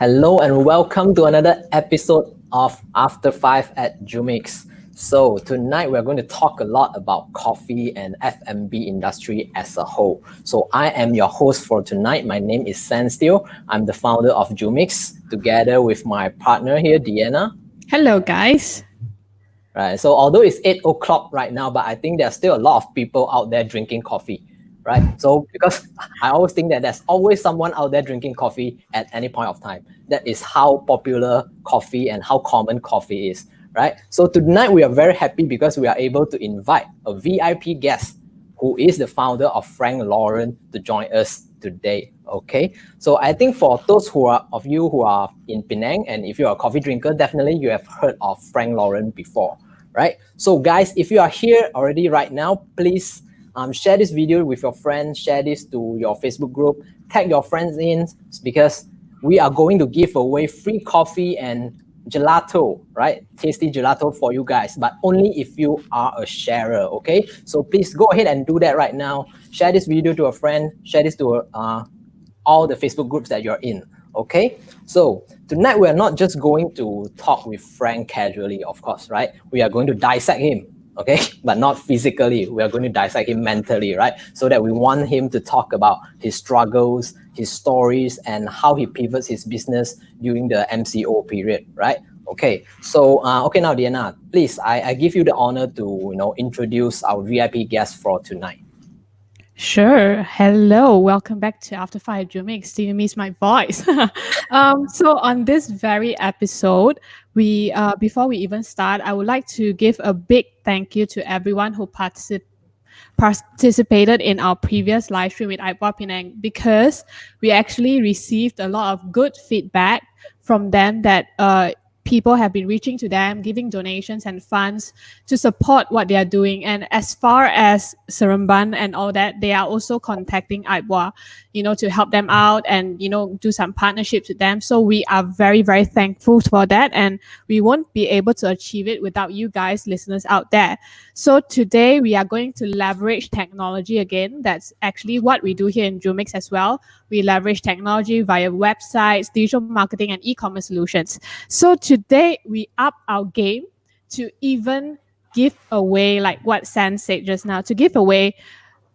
Hello and welcome to another episode of After 5 at Jumix. So tonight we're going to talk a lot about coffee and F&B industry as a whole. So I am your host for tonight. My name is San Steele. I'm the founder of Jumix together with my partner here, Deanna. Hello, guys. Right. So although it's 8 o'clock right now, but I think there's still a lot of people out there drinking coffee. Right. So because I always think that there's always someone out there drinking coffee at any point of time. That is how popular coffee and how common coffee is. Right. So tonight we are very happy because we are able to invite a VIP guest who is the founder of Frank Laurent to join us today. Okay. So I think for those of you who are in Penang, and if you're a coffee drinker, definitely you have heard of Frank Laurent before. Right. So guys, if you are here already right now, please share this video with your friends, share this to your Facebook group, tag your friends in, because we are going to give away free coffee and gelato, right? Tasty gelato for you guys, but only if you are a sharer, okay? So please go ahead and do that right now. Share this video to a friend, share this to all the Facebook groups that you're in, okay? So tonight we're not just going to talk with Frank casually, of course, right? We are going to dissect him. Okay, but not physically. We are going to dissect him mentally, right? So that we want him to talk about his struggles, his stories, and how he pivots his business during the MCO period, right? Okay, so okay now, Diana, please, I give you the honor to introduce our VIP guest for tonight. Sure. Hello. Welcome back to After 5 Jumix. Do you miss my voice? So on this very episode, we before we even start, I would like to give a big thank you to everyone who participated in our previous live stream with Aibwa Penang, because we actually received a lot of good feedback from them that people have been reaching to them, giving donations and funds to support what they are doing. And as far as Seremban and all that, they are also contacting Aibwa, to help them out and, do some partnerships with them. So we are very, very thankful for that. And we won't be able to achieve it without you guys, listeners out there. So today we are going to leverage technology again. That's actually what we do here in Jumix as well. We leverage technology via websites, digital marketing, and e-commerce solutions. So today we up our game to even give away, like what San said just now, to give away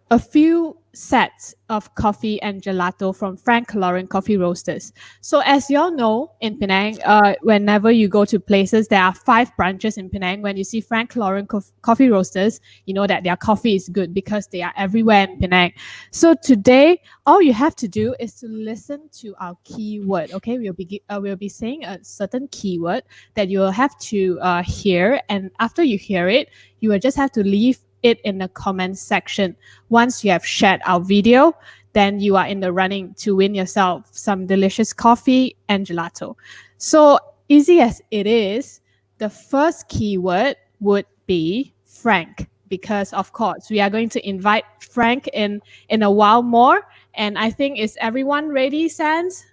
a few sets of coffee and gelato from Frank Laurent Coffee Roasters. So as you all know, in Penang, whenever you go to places, there are 5 branches in Penang. When you see Frank Laurent Coffee Roasters, you know that their coffee is good because they are everywhere in Penang. So today, all you have to do is to listen to our keyword. Okay, we'll be saying a certain keyword that you will have to hear, and after you hear it, you will just have to leave it in the comment section. Once you have shared our video, then you are in the running to win yourself some delicious coffee and gelato. So easy as it is, the first keyword would be Frank, because of course we are going to invite Frank in a while more. And I think, is everyone ready, Sans?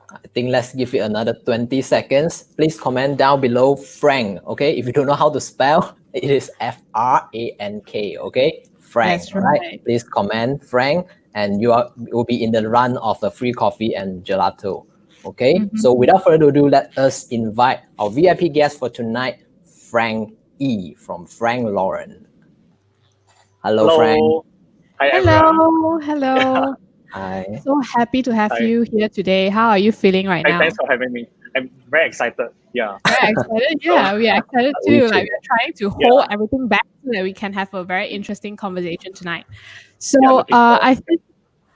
I think let's give it another 20 seconds. Please comment down below Frank, okay? If you don't know how to spell, it is Frank, okay? Frank, That's right. Please comment Frank, and you will be in the run of the free coffee and gelato, okay? Mm-hmm. So without further ado, let us invite our VIP guest for tonight, Frank E. from Frank Laurent. Hello, Frank. Hi, everyone. Hello. Hi. So happy to have you here today. How are you feeling right now? Thanks for having me. I'm very excited. Yeah. Very excited. Yeah, we are excited too. Like, we're trying to hold everything back so that we can have a very interesting conversation tonight. So I think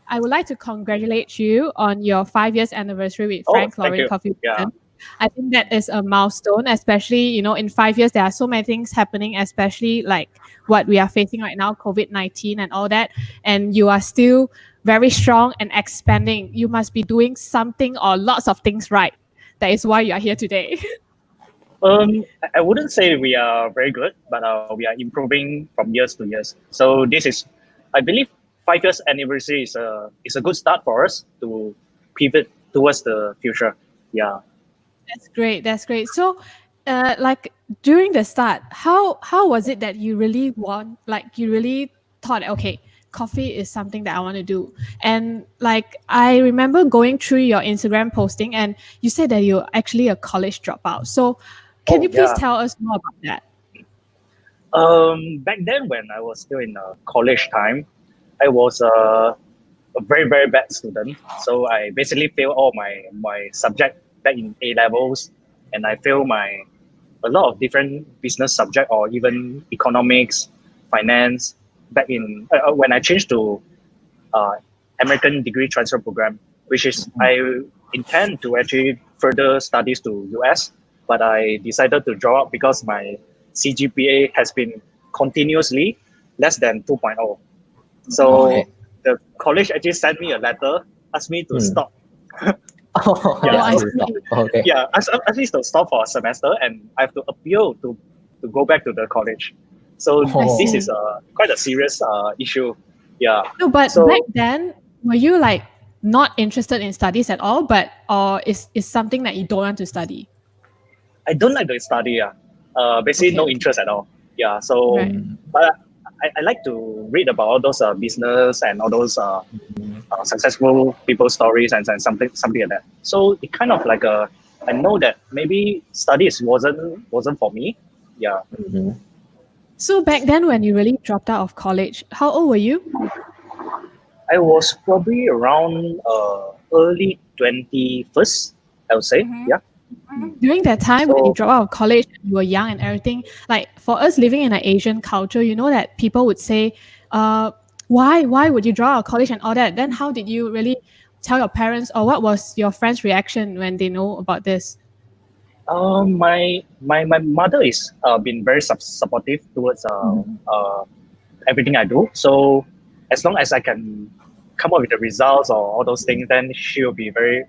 I would like to congratulate you on your 5 years anniversary with Frank Laurent Coffee Roasters. I think that is a milestone, especially, in 5 years, there are so many things happening, especially like what we are facing right now, COVID-19 and all that. And you are still very strong and expanding. You must be doing something or lots of things right. That is why you are here today. I wouldn't say we are very good, but we are improving from years to years. So this is, I believe, 5 years anniversary is a good start for us to pivot towards the future. Yeah. That's great. So, like during the start, how was it that you really thought, okay, coffee is something that I want to do. And like, I remember going through your Instagram posting and you said that you're actually a college dropout. So can you please tell us more about that? Back then, when I was still in college time, I was a very, very bad student. So I basically failed all my subject back in A levels, and I failed a lot of different business subject or even economics, finance. Back in when I changed to American degree transfer program, which is I intend to actually further studies to US, but I decided to drop out because my CGPA has been continuously less than 2.0. So Okay. the college actually sent me a letter, asked me to stop. Oh, Yeah, I so- see. okay. Yeah, asked me to stop for a semester, and I have to appeal to go back to the college. So I this see. is quite a serious issue. Yeah. No, but So back then, were you like not interested in studies at all, or is something that you don't want to study? I don't like to study. Basically, Okay, no okay. interest at all. Yeah. So, Right. but I like to read about all those business and all those successful people stories and something like that. So it kind of like I know that maybe studies wasn't for me. Yeah. Mhm. So back then, when you really dropped out of college, how old were you? I was probably around early 21st, I would say. Yeah. During that time when you So dropped out of college, you were young and everything. Like for us living in an Asian culture, you know that people would say, why would you drop out of college and all that? Then how did you really tell your parents, or what was your friends' reaction when they know about this? my mother is been very supportive towards everything I do. So as long as I can come up with the results or all those things, then she'll be very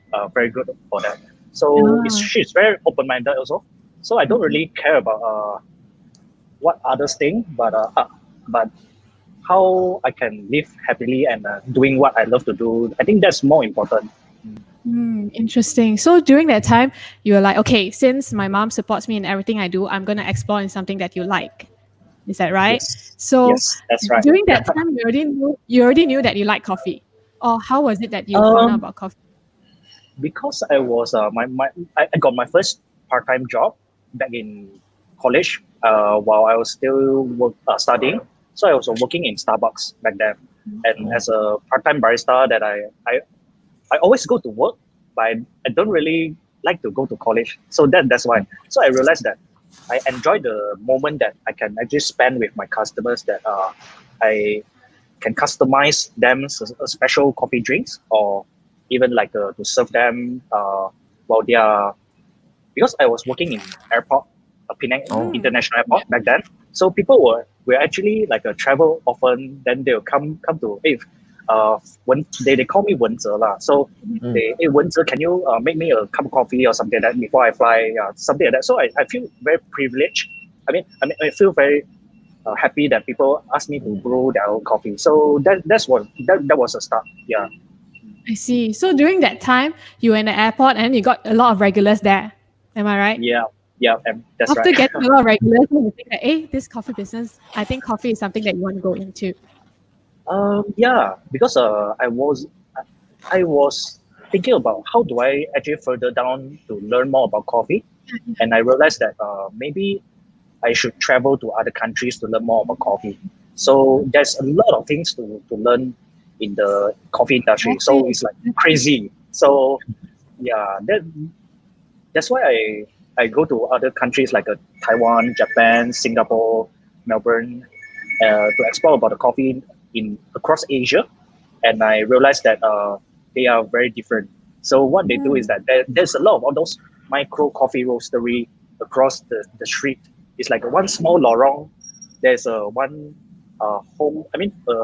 good for that. So Ah. she's very open minded also. So I don't really care about what others think, but how I can live happily and doing what I love to do. I think that's more important. Interesting. So during that time, you were like, okay, since my mom supports me in everything I do, I'm going to explore in something that you like. Is that right? Yes, So yes, that's right. during that time, you already knew that you like coffee, or how was it that you found out Um, about coffee? because I was I got my first part time job back in college while I was still studying. So I was working in Starbucks back then, and as a part time barista, that I always go to work, but I don't really like to go to college. So that's why. So I realized that I enjoy the moment that I can actually spend with my customers. That I can customize them a special coffee drinks, or even like to serve them while they are, because I was working in airport, Penang International Airport back then. So people were actually like travel often. Then they'll come to when they call me Wenze lah. So they, hey Wenze, can you make me a cup of coffee or something like that before I fly? Something like that. So I feel very privileged. I feel very happy that people ask me to brew their own coffee. So that was a start. Yeah. I see. So during that time, you were in the airport and you got a lot of regulars there. Am I right? Yeah. Yeah. And that's After right. getting a lot of regulars, you think that, hey, this coffee business, I think coffee is something that you want to go into. Yeah, because I was thinking about how do I actually further down to learn more about coffee, and I realized that maybe I should travel to other countries to learn more about coffee. So there's a lot of things to learn in the coffee industry. So Okay. it's like crazy. So yeah, that's why I go to other countries like Taiwan, Japan, Singapore, Melbourne, to explore about the coffee in across Asia, and I realized that they are very different. So what they do is that there's a lot of all those micro coffee roastery across the street. It's like one small lorong. There's one a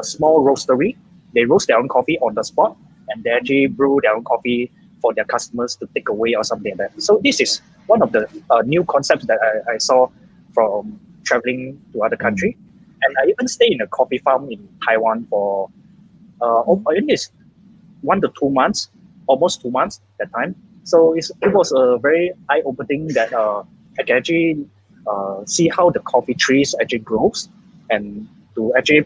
small roastery. They roast their own coffee on the spot, and they actually brew their own coffee for their customers to take away or something like that. So this is one of the new concepts that I saw from traveling to other country. And I even stayed in a coffee farm in Taiwan for I think it's 1 to 2 months, almost 2 months that time. So it was a very eye-opening that I can actually see how the coffee trees actually grows, and to actually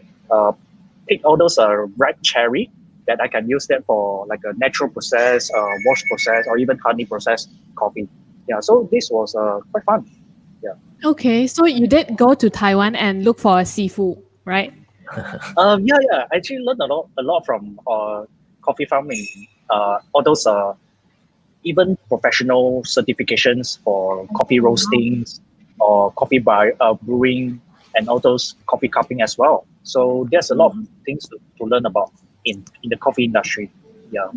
pick all those ripe cherry that I can use that for like a natural process, wash process, or even honey process coffee. Yeah, so this was quite fun. Yeah. Okay, so you did go to Taiwan and look for a seafood, right? Yeah. I actually learned a lot from coffee farming. All those even professional certifications for coffee roastings or brewing and all those coffee cupping as well. So there's a lot of things to learn about in the coffee industry. Yeah.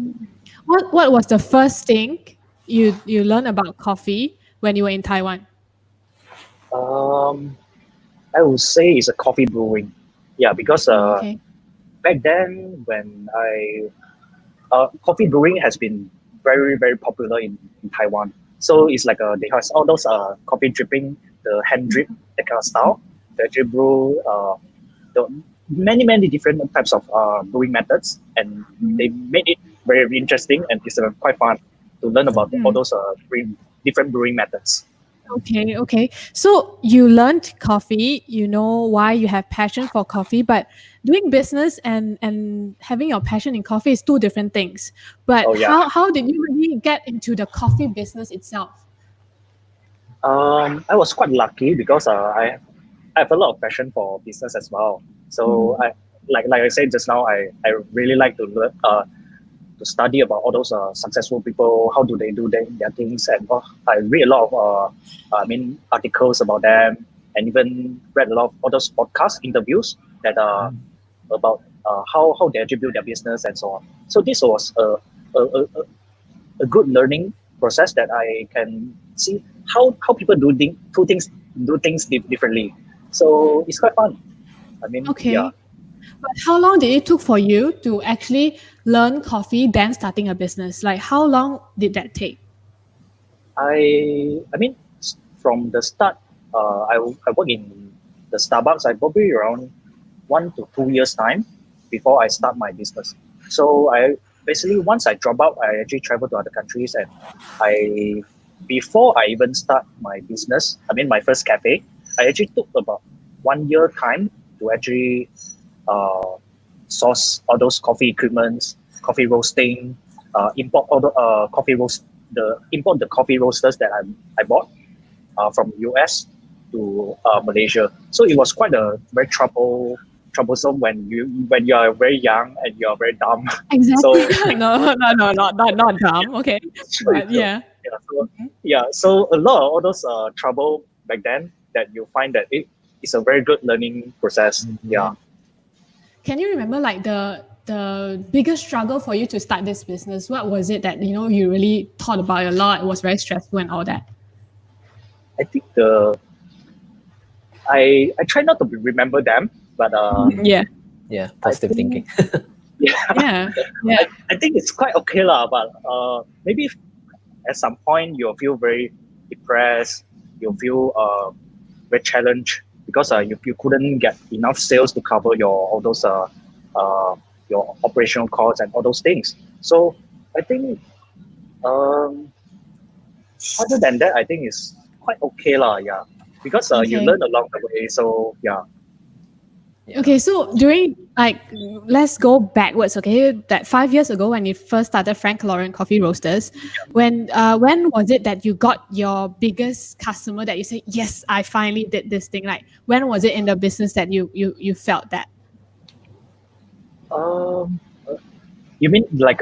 What was the first thing you learned about coffee when you were in Taiwan? I would say it's a coffee brewing. Yeah, because Okay. back then when coffee brewing has been very, very popular in Taiwan. So it's like they have all those coffee dripping, the hand drip, that kind of style. They actually brew the many different types of brewing methods, and they made it very, very interesting, and it's quite fun to learn about all those different brewing methods. Okay. So you learned coffee, you know why you have passion for coffee, but doing business and having your passion in coffee is two different things. But Oh yeah. how did you really get into the coffee business itself? I was quite lucky because I have a lot of passion for business as well. So I like I said just now, I really like to learn to study about all those successful people. How do they do their things? And I read a lot of articles about them, and even read a lot of all those podcast interviews that about how they actually build their business and so on. So this was a good learning process that I can see how people do things differently. So it's quite fun. I mean, Okay. yeah. But how long did it took for you to actually learn coffee, then starting a business? Like how long did that take? I mean, from the start, I work in the Starbucks. I probably around 1 to 2 years time before I start my business. So I basically once I drop out, I actually travel to other countries, and I before I even start my business, I mean my first cafe, I actually took about 1 year time to actually source all those coffee equipments, coffee roasting, import all the import the coffee roasters that I bought from US to Malaysia. So it was quite a very troublesome when you are very young and you are very dumb. Exactly. So No, not dumb. Okay. But yeah. So a lot of all those trouble back then that you find that it's a very good learning process. Yeah. Can you remember like the biggest struggle for you to start this business? What was it that you really thought about a lot? It was very stressful and all that. I think I try not to remember them, but Yeah. Positive thinking. Yeah. I think it's quite okay lah. But maybe at some point you'll feel very depressed. You'll feel very challenged because you couldn't get enough sales to cover all those your operational costs and all those things. So I think other than that, I think it's quite okay lah. Yeah, because you Okay. learn along the way. So yeah. Okay, so let's go backwards. Okay, that 5 years ago when you first started Frank Laurent Coffee Roasters, when was it that you got your biggest customer that you say, yes, I finally did this thing? Like when was it in the business that you felt that? You mean like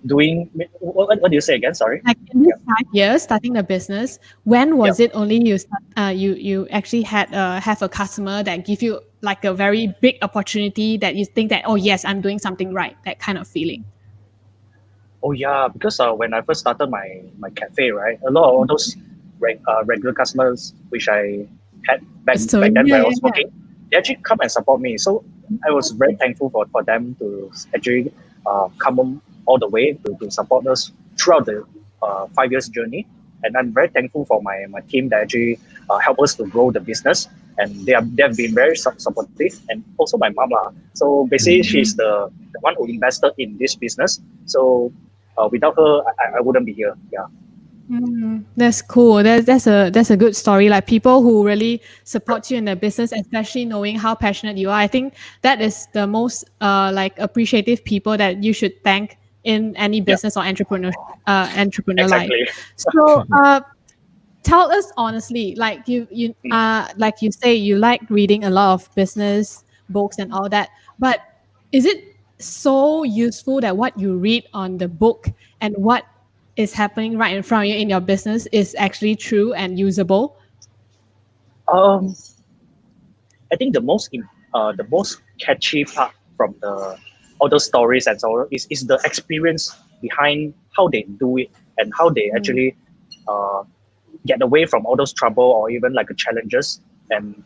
doing what do you say again? Sorry. Like in these 5 years starting the business, when was it only you actually had have a customer that give you like a very big opportunity that you think that, oh yes, I'm doing something right, that kind of feeling? Oh yeah, because when I first started my cafe, right, a lot of those regular customers which I had back then when I was working, they actually come and support me. So I was very thankful for them to actually come all the way to support us throughout the 5 years journey. And I'm very thankful for my team that actually help us to grow the business. And they have been very supportive, and also my mom. So basically, she's the one who invested in this business. So without her, I wouldn't be here. Yeah. That's cool. That's a good story. Like people who really support you in the business, especially knowing how passionate you are. I think that is the most like appreciative people that you should thank in any Yeah, business or entrepreneur life. exactly. So tell us honestly, like like you say you like reading a lot of business books and all that, but is it so useful that what you read on the book and what is happening right in front of you in your business is actually true and usable? Um, I think the most catchy part from the all those stories and so on is the experience behind how they do it and how they Mm, actually uh, get away from all those trouble or even like challenges. And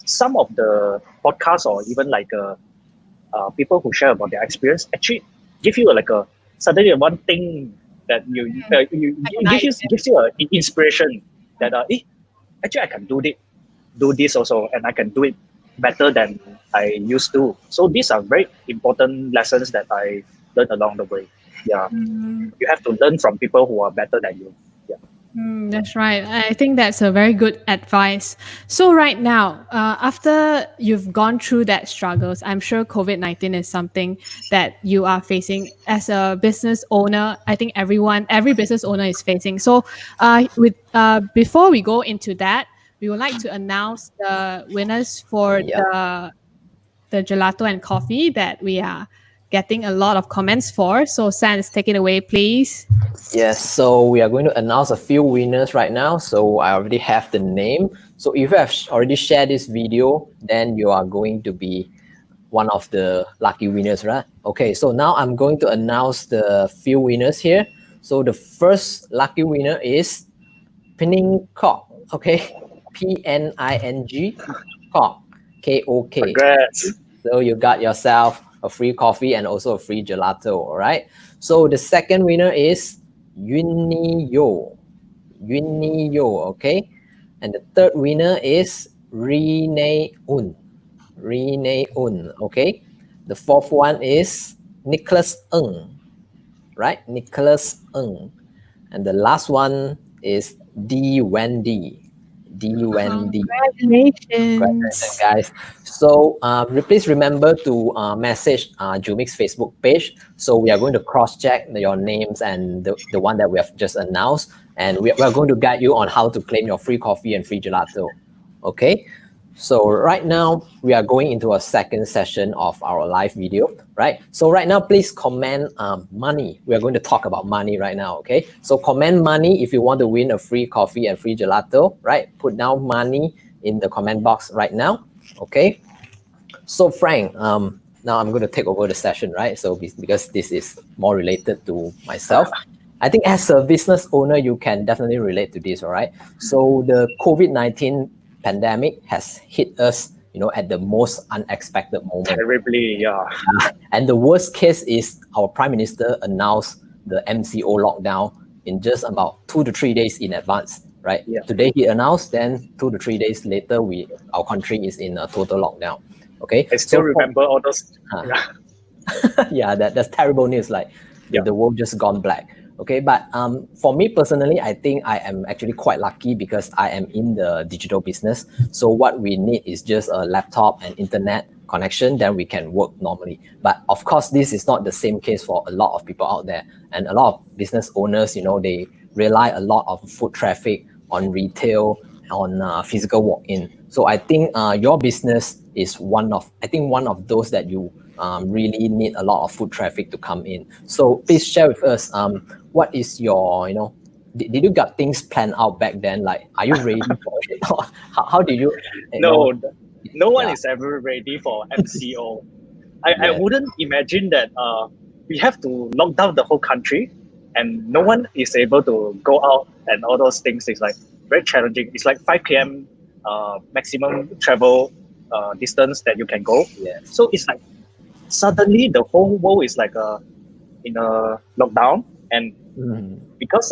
some of the podcasts or even like people who share about their experience actually give you like a suddenly one thing that like it an gives you a inspiration that actually I can do this also and I can do it better than I used to. So these are very important lessons that I learned along the way. Yeah, idea. you have to learn from people who are better than you. Yeah. That's right. I think that's a very good advice. So right now, after you've gone through that struggles, I'm sure COVID-19 is something that you are facing as a business owner. I think every business owner is facing. So, with before we go into that, we would like to announce the winners for Yeah. the gelato and coffee that we are getting a lot of comments for. So, Sans, take it away, please. Yes, so we are going to announce a few winners right now. So I already have the name. So if you have already shared this video, then you are going to be one of the lucky winners, right? Okay, so now I'm going to announce the few winners here. So the first lucky winner is Pinning Kok, okay? Pning Kok, Kok. Congrats. So you got yourself a free coffee and also a free gelato, all right? So the second winner is Yunni Yo. Yunni Yo, okay? And the third winner is Rene Un. Rene Un, okay? The fourth one is Nicholas Ng, right? Nicholas Ng. And the last one is D Wendy. D Wendy. Congratulations, Congratulations. guys. So please remember to message Jumix Facebook page. So we are going to cross-check your names and the one that we have just announced. And we are going to guide you on how to claim your free coffee and free gelato. Okay? So right now, we are going into a second session of our live video, right? So right now, please comment money. We are going to talk about money right now, okay? So comment money if you want to win a free coffee and free gelato, right? Put down money in the comment box right now, okay? So Frank, now I'm going to take over the session, right? So because this is more related to myself, I think as a business owner, you can definitely relate to this, all right? So the COVID-19 pandemic has hit us, at the most unexpected moment. Terribly, yeah. And the worst case is our prime minister announced the MCO lockdown in just about 2 to 3 days in advance, right? Yeah. Today he announced, then 2 to 3 days later, our country is in a total lockdown. Okay, I still remember all those. Yeah. yeah, that's terrible news. Like Yeah. the world just gone black. Okay, but for me personally, I think I am actually quite lucky because I am in the digital business. So what we need is just a laptop and internet connection, then we can work normally. But of course, this is not the same case for a lot of people out there, and a lot of business owners. They rely a lot of foot traffic on retail, on physical walk-in. So I think your business is one of those that you really need a lot of foot traffic to come in. So please share with us what is your, did you got things planned out back then? Like, are you ready for it? How do you, No, no one yeah, is ever ready for MCO. I yeah, wouldn't imagine that we have to lock down the whole country and no one is able to go out and all those things. It's like very challenging. It's like 5 p.m. Maximum travel distance that you can go. yes. So it's like suddenly the whole world is like in a lockdown. And Mhm. because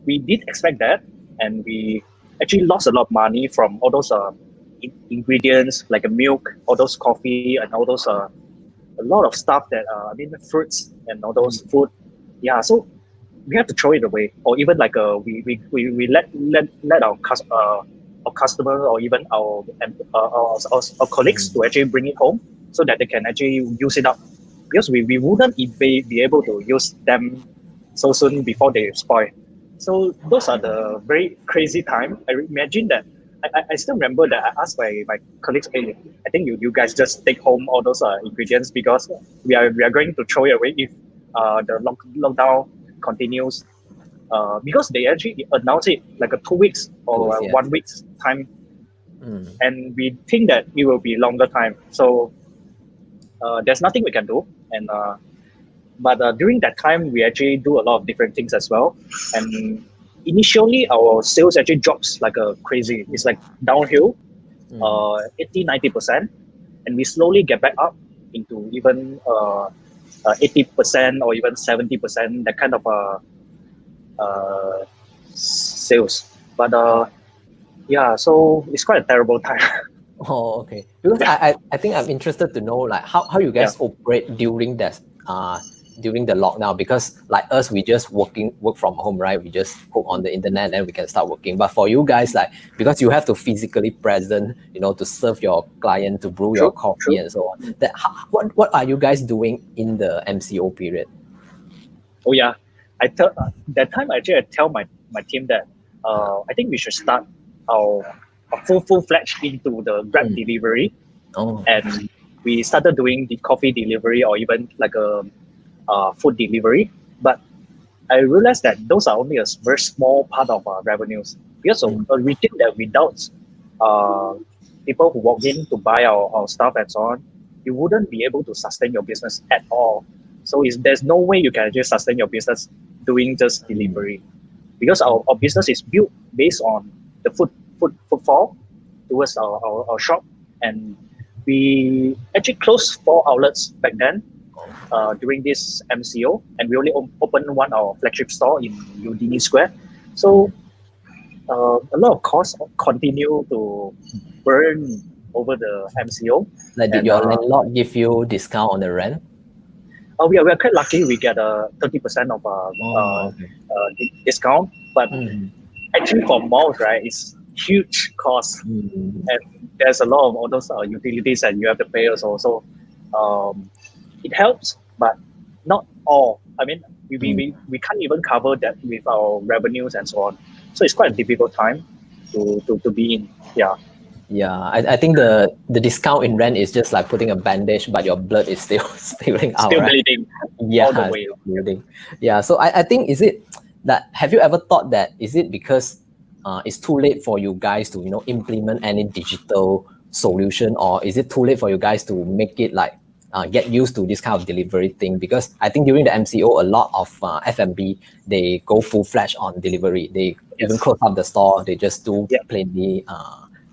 we did expect that and we actually lost a lot of money from all those ingredients like milk, all those coffee and all those a lot of stuff that fruits and all those food. Yeah, so we have to throw it away, or even like we let our customer or even our colleagues to actually bring it home so that they can actually use it up, because we wouldn't be able to use them so soon before they spoil. So those are the very crazy time. I imagine that I still remember that I asked my colleagues, hey, I think you guys just take home all those ingredients, because we are going to throw it away if the lockdown continues. Because they actually announce it like a 2 weeks or 1 week's time, and we think that it will be longer time. So there's nothing we can do, and but during that time we actually do a lot of different things as well. And initially our sales actually drops like a crazy. It's like downhill, 80-90%, and we slowly get back up into even 80% or even 70%, that kind of sales. But yeah, so it's quite a terrible time. Oh, okay. Because I think I'm interested to know like how you guys operate during that during the lockdown, because like us, we just work from home, right? We just hook on the internet and we can start working. But for you guys, like, because you have to physically present, to serve your client, to brew your coffee and so on. That what are you guys doing in the MCO period? Oh yeah, that time actually I tell my team that I think we should start our full-fledged into the Grab delivery, and we started doing the coffee delivery or even like a food delivery. But I realized that those are only a very small part of our revenues, because we think that without people who walk in to buy our stuff and so on, you wouldn't be able to sustain your business at all. So there's no way you can just sustain your business doing just delivery, because our business is built based on the footfall towards our shop. And we actually closed 4 outlets back then during this MCO, and we only opened our flagship store in Udini Square. So a lot of costs continue to burn over the MCO. Like, did your landlord give you discount on the rent? We are quite lucky. We get a 30% of discount, but actually for malls, right, it's huge cost, and there's a lot of all those utilities that you have to pay also. So it helps, but not all. I mean, we can't even cover that with our revenues and so on. So it's quite a difficult time to be in. Yeah. Yeah, I think the discount in rent is just like putting a bandage, but your blood is still spilling out. Still right? bleeding. Yeah, all the way. still bleeding. Yeah. So I think, is it that, have you ever thought that, is it because it's too late for you guys to implement any digital solution, or is it too late for you guys to make it like get used to this kind of delivery thing? Because I think during the MCO, a lot of F&B, they go full-fledged on delivery. They even close up the store. They just do plainly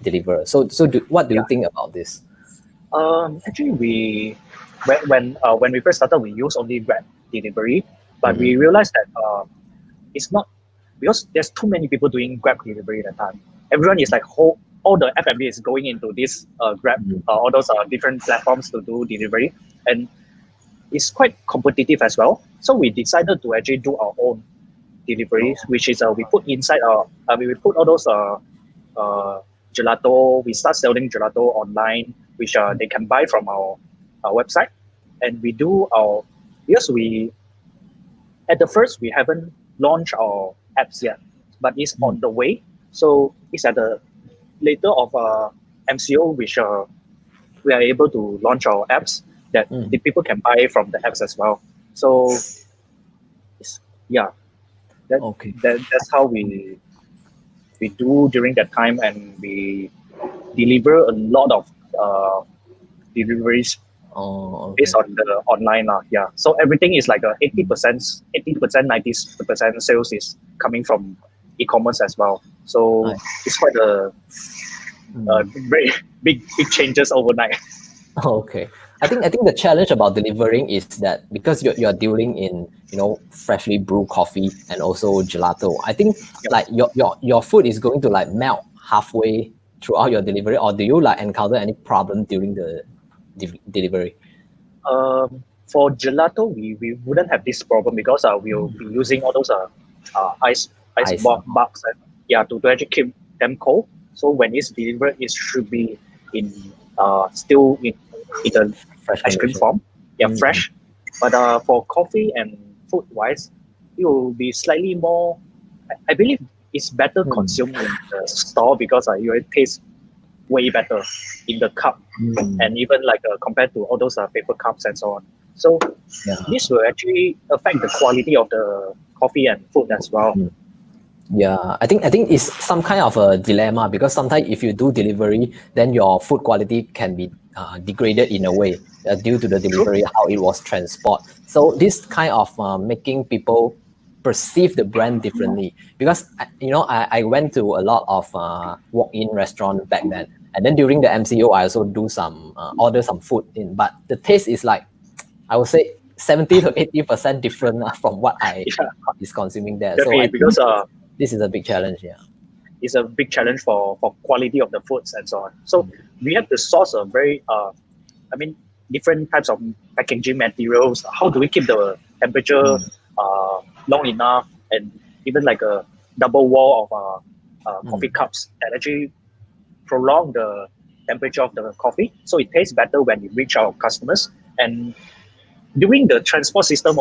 deliver. So what do you think about this? Actually, when we first started, we used only Grab delivery, but we realized that it's not, because there's too many people doing Grab delivery at the time. Everyone is like all the F&B is going into this Grab, all those different platforms to do delivery, and it's quite competitive as well. So we decided to actually do our own deliveries, which is we put inside we put all those gelato. We start selling gelato online, which they can buy from our website, and we do our, because we at the first we haven't launched our apps yet, but it's on the way. So it's at the later of MCO, which we are able to launch our apps that the people can buy from the apps as well. So that's how we do during that time, and we deliver a lot of deliveries based on the online. So everything is like 80%, 90% sales is coming from e-commerce as well. So it's quite a very big changes overnight. Okay. I think the challenge about delivering is that because you're dealing in freshly brewed coffee and also gelato, I think like your food is going to like melt halfway throughout your delivery, or do you like encounter any problem during the delivery? For gelato, we wouldn't have this problem because we'll be using all those ice box to actually keep them cold. So when it's delivered, it should be in still in the Fresh ice cream condition. form, fresh. But for coffee and food wise, it will be slightly more. I believe it's better consumed in the store because it tastes way better in the cup, and even like compared to all those paper cups and so on. So this will actually affect the quality of the coffee and food as well. Yeah, I think it's some kind of a dilemma because sometimes if you do delivery, then your food quality can be degraded in a way due to the delivery, how it was transported. So this kind of making people perceive the brand differently because I went to a lot of walk-in restaurant back then, and then during the MCO I also do some order some food in, but the taste is like I would say 70 to 80% different from what I is consuming there. Definitely, So because this is a big challenge. It's a big challenge for quality of the foods and so on. So we have to source a very different types of packaging materials. How do we keep the temperature long enough, and even like a double wall of coffee cups that actually prolong the temperature of the coffee, so it tastes better when it reach our customers. And during the transport system,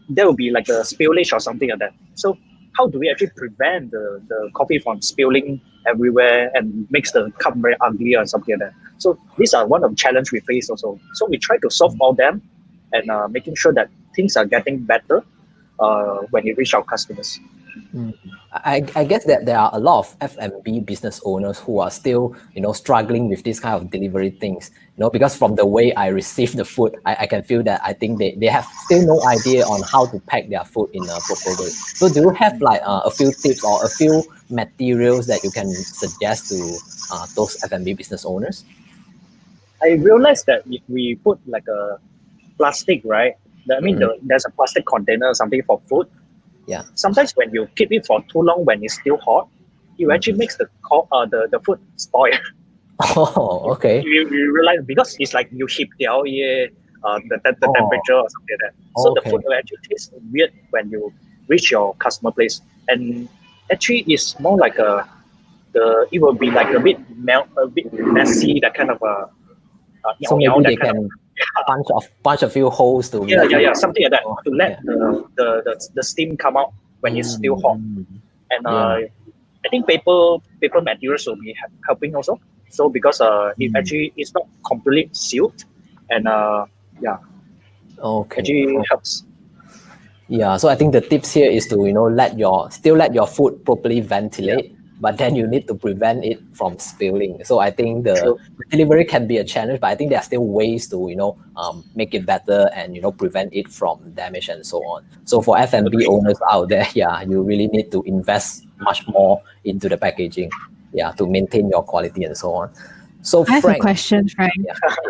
there will be like a spillage or something like that. So how do we actually prevent the coffee from spilling everywhere and makes the cup very ugly or something like that? So these are one of the challenge we face also. So we try to solve all them and making sure that things are getting better when it reach our customers. I guess that there are a lot of F&B business owners who are still, struggling with this kind of delivery things, because from the way I receive the food, I can feel that I think they have still no idea on how to pack their food in a proper way. So do you have like a few tips or a few materials that you can suggest to those F&B business owners? I realized that if we put like a plastic, right? There's a plastic container or something for food. Yeah. Sometimes when you keep it for too long, when it's still hot, it actually makes the food spoil. Oh, okay. You realize because it's like you heat the temperature or something like that. So the food will actually taste weird when you reach your customer place, and actually it's more like it will be like a bit messy, that kind of so maybe they can punch a few holes to something like that to let the steam come out when it's still hot. And I think paper materials will be helping also. So because it actually is not completely sealed, and actually helps. Yeah, so I think the tips here is to let your food properly ventilate, but then you need to prevent it from spilling. So I think the delivery can be a challenge, but I think there are still ways to make it better and prevent it from damage and so on. So for F&B owners out there, you really need to invest much more into the packaging, to maintain your quality and so on. So I have Frank, a question, Frank.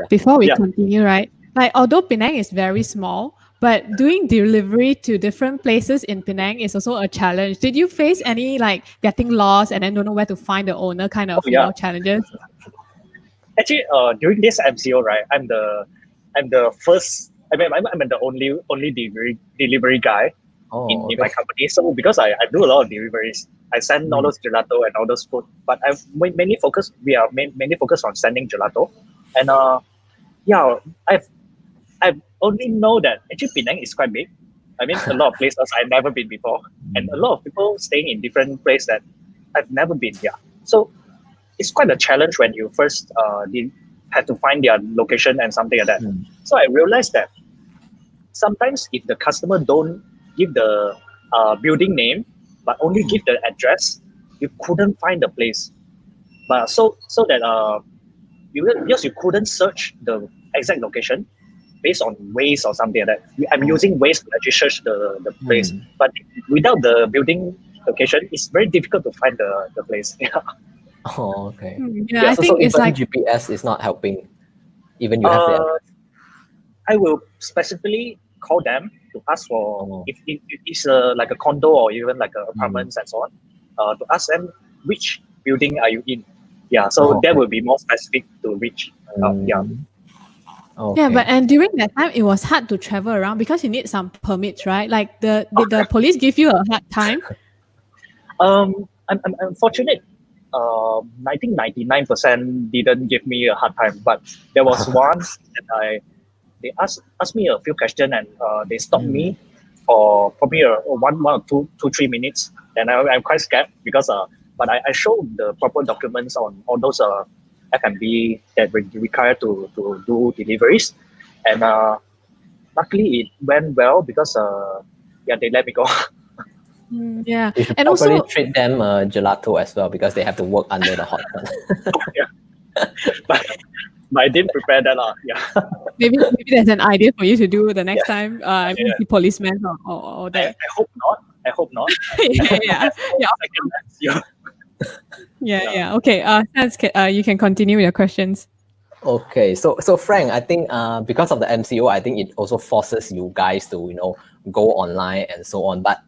Before we continue, right? Like although Penang is very small, but doing delivery to different places in Penang is also a challenge. Did you face any like getting lost and then don't know where to find the owner kind of challenges? Actually, during this MCO, right, I'm the first. I'm the only delivery guy in my company. So because I do a lot of deliveries, I send all those gelato and all those food. But we are mainly focused on sending gelato, and I've only know that actually Penang is quite big. I mean, a lot of places I've never been before, and a lot of people staying in different places that I've never been here. So it's quite a challenge when you first had to find their location and something like that. So I realized that sometimes if the customer don't give the building name, but only give the address, you couldn't find the place. But so that because you couldn't search the exact location based on Waze or something like that. I'm using Waze to actually search the place, but without the building location, it's very difficult to find the place. Oh, okay. I think it's like GPS is not helping. Even you have the. I will specifically call them to ask for if it's like a condo or even like an apartments and so on, to ask them which building are you in. Yeah, so that will be more specific to reach. Okay. Yeah, and during that time, it was hard to travel around because you need some permits, right? Like did the police give you a hard time? I'm fortunate. I think 99% didn't give me a hard time, but there was once that they asked me a few questions and they stopped me for probably one or two 3 minutes. And I'm quite scared because but I showed the proper documents on all those F&B that we require to do deliveries, and luckily it went well because yeah, they let me go. Yeah, You should and probably also treat them gelato as well because they have to work under the hot sun. but I didn't prepare that. Yeah. maybe there's an idea for you to do the next time. I mean, the policeman or I that. hope not. I hope not. yeah. Second best, yeah. Yeah. Okay. Sans, you can continue with your questions. Okay, so Frank, I think because of the MCO, I think it also forces you guys to go online and so on. But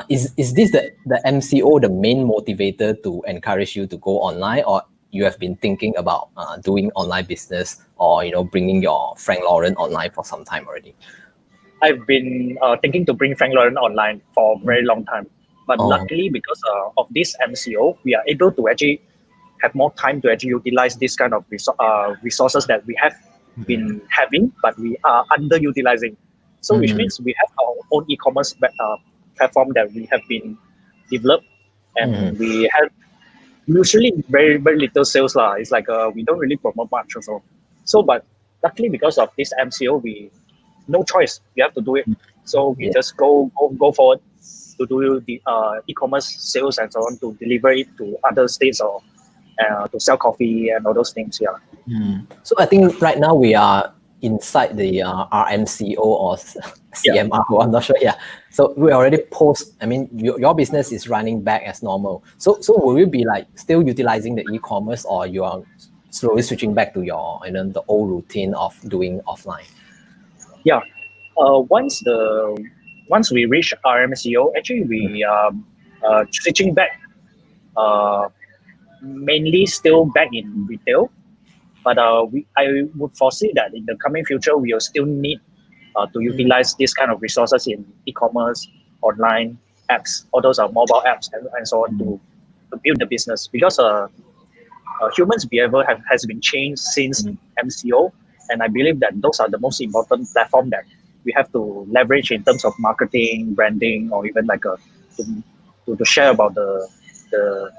is this the MCO the main motivator to encourage you to go online, or you have been thinking about doing online business or bringing your Frank Laurent online for some time already? I've been thinking to bring Frank Laurent online for a very long time, but luckily because of this MCO, we are able to actually have more time to actually utilize this kind of resources that we have been having, but we are underutilizing. So which means we have our own e-commerce platform that we have been developed, and we have usually very little sales lah. It's like we don't really promote much also. So but luckily because of this MCO, we no choice. We have to do it. So we just go forward to do the e-commerce sales and so on, to deliver it to other states or to sell coffee and all those things. Yeah. So I think right now we are inside the RMCO or CMRO. I'm not sure. Yeah. So we already post. I mean, your business is running back as normal. So will you be like still utilizing the e-commerce, or you are slowly switching back to your the old routine of doing offline? Yeah. Once we reach RMCO, actually we switching back. Mainly still back in retail, but I would foresee that in the coming future we will still need to utilize this kind of resources in e-commerce, online apps, all those are mobile apps and so on to build the business, because humans' behavior has been changed since MCO, and I believe that those are the most important platform that we have to leverage in terms of marketing, branding, or even like to share about the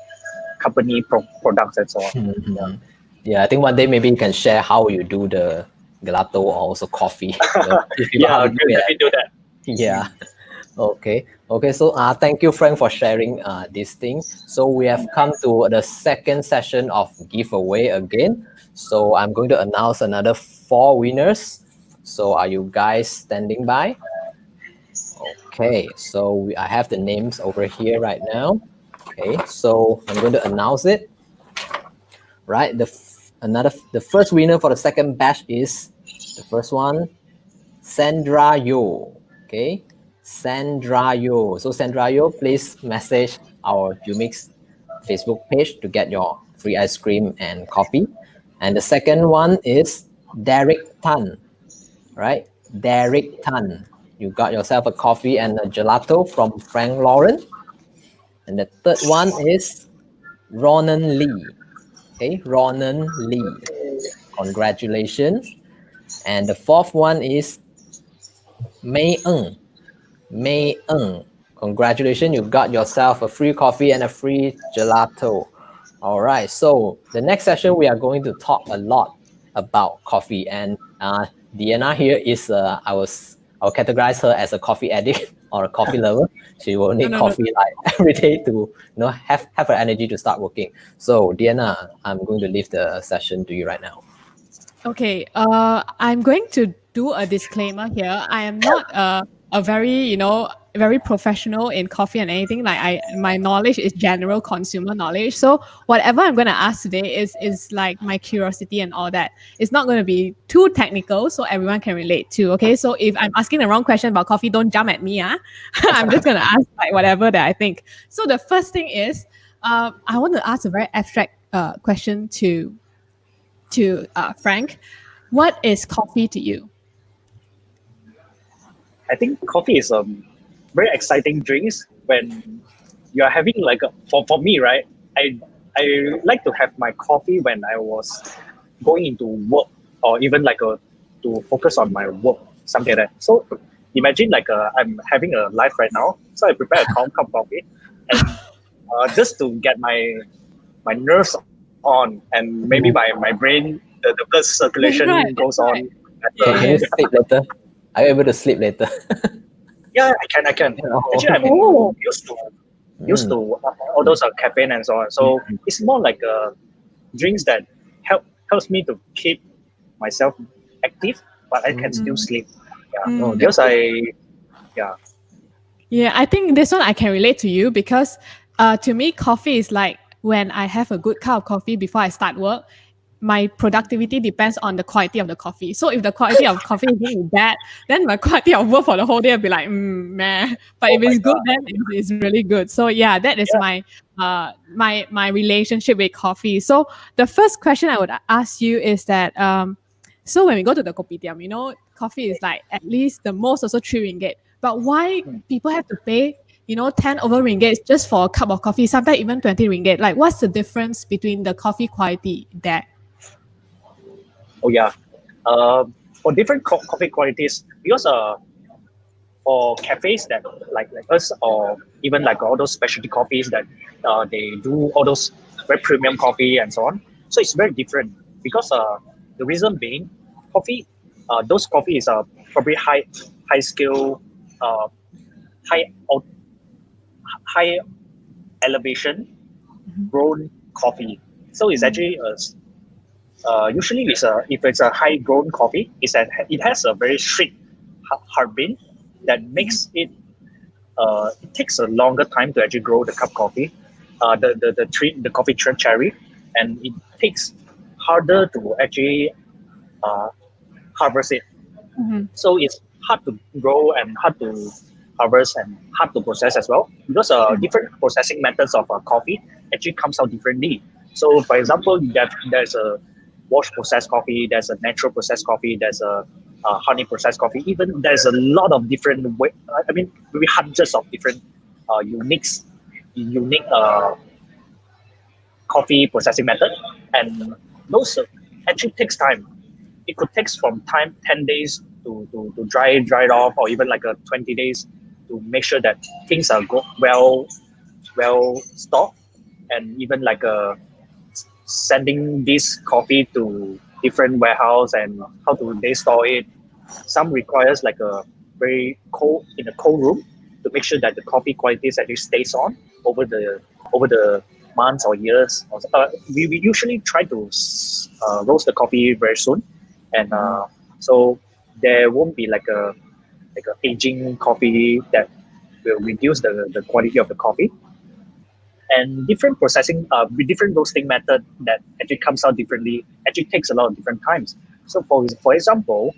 company products and so on. Yeah, I think one day maybe you can share how you do the gelato or also coffee. Yeah, let me do that. Yeah. Okay. So thank you, Frank, for sharing this thing. So we have come to the second session of giveaway again. So I'm going to announce another 4 winners. So are you guys standing by? Okay. So I have the names over here right now. Okay. So I'm going to announce it. Right. The first winner for the second batch is the first one, Sandra Yo. Okay. Sandra Yo. So Sandra Yo, please message our Jumix Facebook page to get your free ice cream and coffee. And the second one is Derek Tan. Right? Derek Tan. You got yourself a coffee and a gelato from Frank Laurent. And the third one is Ronan Lee. Okay, Ronan Lee. Congratulations. And the fourth one is Mei Ng. Mei Ng. Congratulations, you got yourself a free coffee and a free gelato. All right, so the next session we are going to talk a lot about coffee, and Deanna here is I'll categorize her as a coffee addict or a coffee lover. She will need coffee like every day to have her energy to start working. So Deanna, I'm going to leave the session to you right now. Okay. I'm going to do a disclaimer here. I am not a very very professional in coffee and anything. Like my knowledge is general consumer knowledge. So whatever I'm going to ask today is like my curiosity and all that. It's not going to be too technical, so everyone can relate to. Okay. So if I'm asking the wrong question about coffee, don't jump at me. I'm just going to ask like whatever that I think. So the first thing is, I want to ask a very abstract question to Frank. What is coffee to you? I think coffee is a very exciting drinks when you are having like for me, right? I like to have my coffee when I was going into work or even like to focus on my work, something like that. So imagine like I'm having a life right now, so I prepare a cup of coffee, and just to get my nerves on, and maybe my brain the blood circulation goes Right. on. Can you Yes. sleep later? Are you able to sleep later? Yeah, I can. Actually, I'm Oh. used to all those caffeine and so on. So it's more like drinks that helps me to keep myself active, but I can still sleep. Yeah, Oh, because that's good. yeah. Yeah, I think this one I can relate to you because to me, coffee is like when I have a good cup of coffee before I start work, my productivity depends on the quality of the coffee. So if the quality of coffee is really bad, then my quality of work for the whole day will be like, meh. But Oh if my it's good, god. then it's really good. So yeah, that is Yeah. my relationship with coffee. So the first question I would ask you is that so when we go to the kopitiam, coffee is like at least the most also 3 ringgit. But why people have to pay 10 over ringgit just for a cup of coffee, sometimes even 20 ringgit? Like, what's the difference between the coffee quality there? Oh yeah. For different coffee qualities, because for cafes that like us, or even like all those specialty coffees that they do all those very premium coffee and so on. So it's very different because the reason being, coffee, those coffees are probably high skill, uh, high high elevation grown coffee. So it's actually usually if it's a high grown coffee, it has a very strict hard bean that makes it takes a longer time to actually grow the cup coffee, the coffee cherry, and it takes harder to actually uh, harvest it. Mhm. So it's hard to grow and hard to harvest and hard to process as well, because different processing methods of coffee actually comes out differently. So for example, there's a wash processed coffee, there's a natural processed coffee, there's a honey processed coffee. Even there's a lot of different I mean, maybe hundreds of different unique coffee processing method, and those actually takes time. It could take from time 10 days to dry it off, or even like a 20 days to make sure that things are well stocked, and even like sending this coffee to different warehouse, and how do they store it. Some requires like a very cold in a cold room to make sure that the coffee quality actually stays on over the months or years. We usually try to roast the coffee very soon, and so there won't be like a aging coffee that will reduce the quality of the coffee. And different processing with different roasting method that actually comes out differently actually takes a lot of different times. So for example,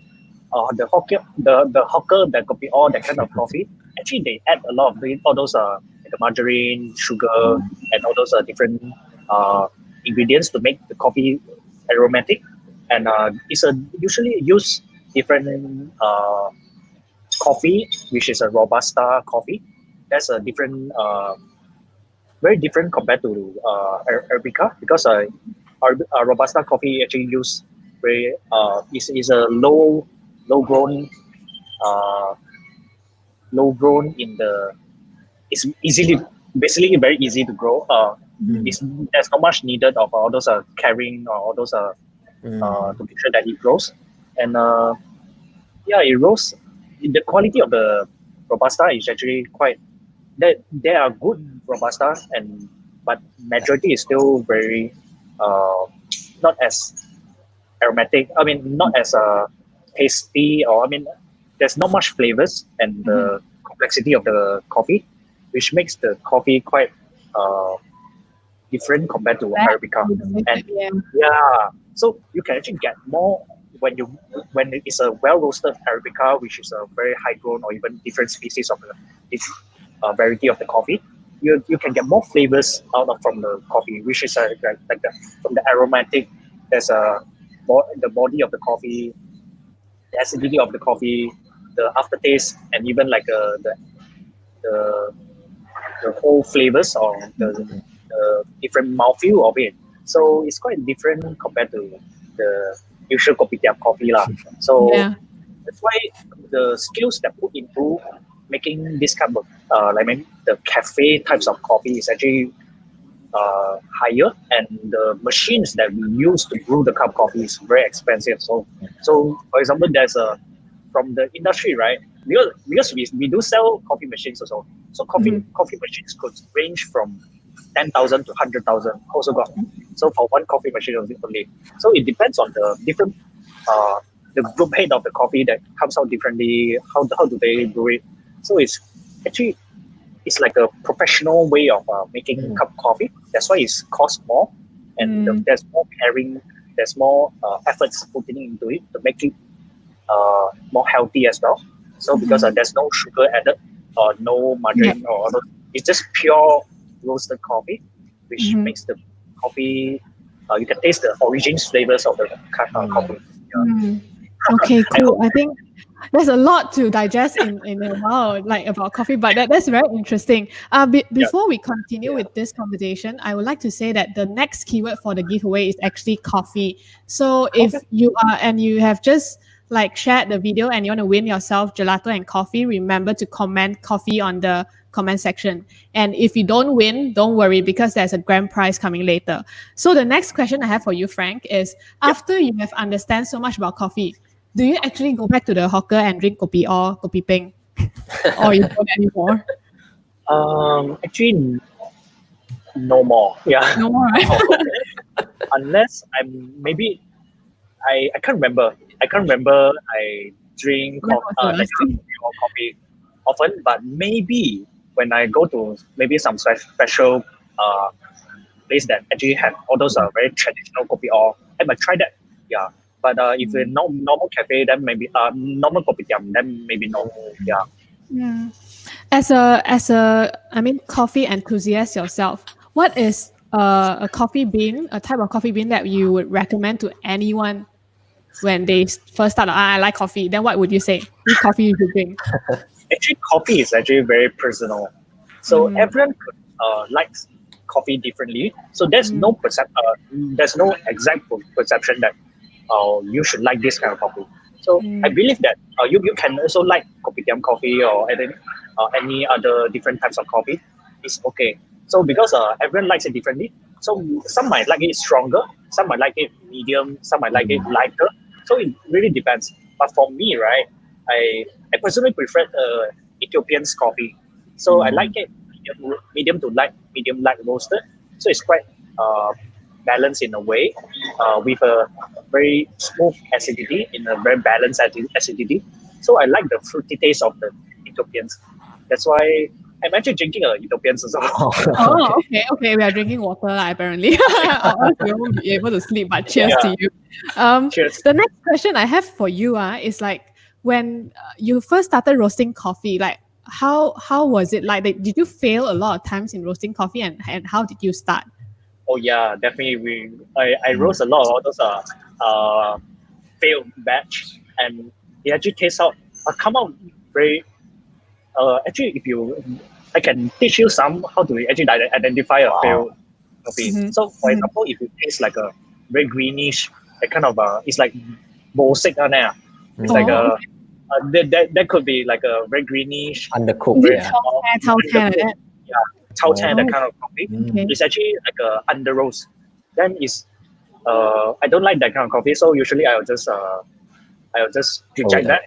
the hawker that could be all that kind of coffee, actually they add a lot of all those like the margarine, sugar, and all those different uh, ingredients to make the coffee aromatic. And it's a usually use different coffee, which is a robusta coffee. That's a different very different compared to Arabica, because Robusta coffee actually use very is a low grown uh, low grown in the it's easily basically very easy to grow. It's, there's not much needed of all those carrying or all those to make sure that it grows, and yeah, it grows. The quality of the Robusta is actually quite there are good robusta, and but majority is still very uh, not as aromatic. I mean, not as tasty, or I mean, there's not much flavors and the complexity of the coffee, which makes the coffee quite uh, different compared to That Arabica. And yeah. yeah, so you can actually get more when it is a well roasted Arabica, which is a very high grown, or even different species of the variety of the coffee. You can get more flavors out of from the coffee, which is like the from the aromatic. There's a the body of the coffee, the acidity of the coffee, the aftertaste, and even like the the whole flavors or the different mouthfeel of it. So it's quite different compared to the usual kopitiam coffee lah. So Yeah. that's why the skills that put into making this kind of the cafe types of coffee is actually higher, and the machines that we use to brew the cup of coffee is very expensive. So for example, there's a from the industry, right? Because we do sell coffee machines also. So coffee machines could range from 10,000 to 100,000 also got. So for one coffee machine only. So it depends on the different the group head of the coffee that comes out differently. How do they do it? So it's actually it's like a professional way of making cup of coffee. That's why it costs more, and there's more caring, there's more efforts putting into it to make it more healthy as well. So because there's no sugar added or no margarine or other, it's just pure roasted coffee, which makes the coffee. You can taste the origin flavors of the coffee. Yeah. Okay, cool. I think there's a lot to digest in a while, like about coffee, but that's very interesting. Before we continue with this conversation, I would like to say that the next keyword for the giveaway is actually coffee. So if you are and you have just like shared the video and you want to win yourself gelato and coffee, remember to comment coffee on the comment section. And if you don't win, don't worry, because there's a grand prize coming later. So the next question I have for you, Frank, is after you have understand so much about coffee, do you actually go back to the hawker and drink kopi or kopi peng? Or you don't anymore? Actually, no more. Yeah. No more, right? Unless I can't remember. I drink coffee often, but maybe when I go to maybe some special place that actually have all those very traditional kopi or I might try that. Yeah. But if it's normal cafe, then maybe normal kopitiam, then maybe no. Yeah. Yeah. As a coffee enthusiast yourself, what is a coffee bean, a type of coffee bean that you would recommend to anyone when they first start? I like coffee. Then what would you say? Which coffee you should drink? Actually, coffee is actually very personal. So everyone likes coffee differently. So there's no exact perception that you should like this kind of coffee. So I believe that you can also like kopitiam coffee or any other different types of coffee. It's okay. So because everyone likes it differently. So some might like it stronger, some might like it medium, some might like it lighter. So it really depends. But for me, right, I personally prefer Ethiopian's coffee. So I like it medium to light roasted. So it's quite balanced in a way, with a very smooth acidity in a very balanced acidity. So I like the fruity taste of the Ethiopians. That's why I'm actually drinking Ethiopians as well. Oh, okay. We are drinking water, apparently. Or else we won't be able to sleep. But cheers to you. Cheers. The next question I have for you is like when you first started roasting coffee, like how was it like? Did you fail a lot of times in roasting coffee, and how did you start? Oh yeah, definitely. I roast a lot of those failed batch, and it actually come out very. Actually, I can teach you how to actually identify a failed coffee. So, for example, if you taste like a very greenish, that kind of it's like bosik on there. It's like that could be like a very greenish, undercooked. Chao Chan, that kind of coffee. It's actually like a under roast. Then I don't like that kind of coffee, so usually I'll just reject that,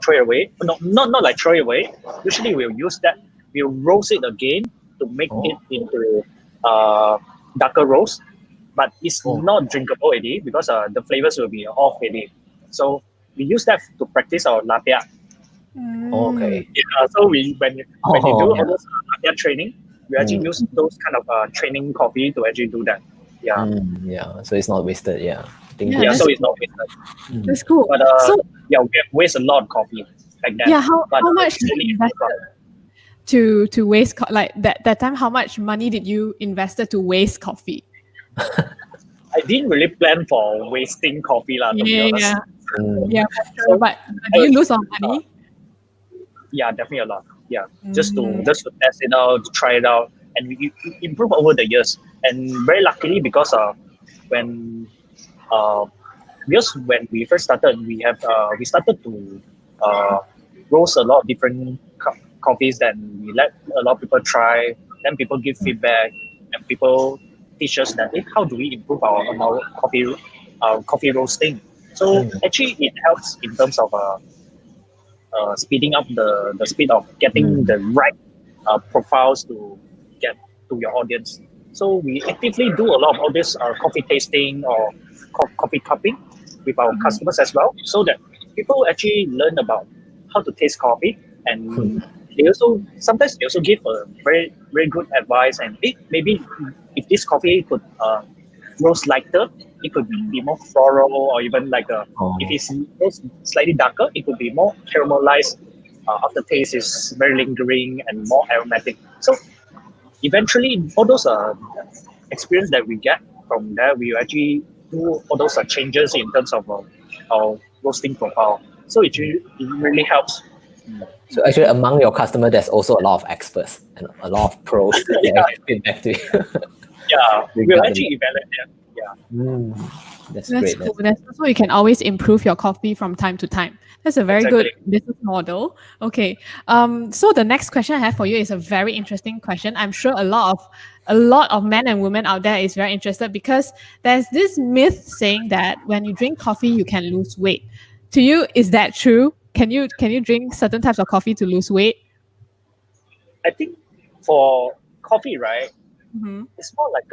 throw it away. No, not like throw it away. Usually we'll use that. We'll roast it again to make it into darker roast, but it's not drinkable already because the flavors will be off already. So we use that to practice our latte. Okay. So when you do all those latte training, we actually use those kind of training coffee to actually do that. Yeah. So it's not wasted. Yeah. So it's not wasted. That's cool. But we have wasted a lot of coffee like that. Yeah. How much did you invested to waste like that time? How much money did you invested to waste coffee? I didn't really plan for wasting coffee, lah, to be honest. Yeah, Mm. yeah, for sure. So, But do you lose some money? yeah, definitely a lot. Yeah, Mm. just to test it out, to try it out, and we improve over the years. And very luckily, because when uh, because when we first started, we started to roast a lot of different coffees. Then we let a lot of people try. Then people give feedback, and people teach us that how do we improve our coffee roasting. So actually, it helps in terms of speeding up the speed of getting the right profiles to get to your audience. So we actively do a lot of all this coffee tasting or coffee cupping with our customers as well, so that people actually learn about how to taste coffee, and they also sometimes they also give a very very good advice, and maybe if this coffee could roast lighter, it could be more floral, or even like if it's roast slightly darker, it could be more caramelized. Aftertaste is very lingering and more aromatic. So eventually, all those experience that we get from there, we actually do all those changes in terms of our roasting profile. So it really helps. So actually, among your customer, there's also a lot of experts and a lot of pros that Yeah. actually feedback to you. Yeah, we'll Regarding actually evaluate them. Yeah. That's That's great. cool. That's so you can always improve your coffee from time to time. That's a very good Exactly. business model. Okay. So the next question I have for you is a very interesting question. I'm sure a lot of men and women out there is very interested, because there's this myth saying that when you drink coffee you can lose weight. To you, is that true? Can you drink certain types of coffee to lose weight? I think for coffee, right, Mm-hmm. it's more like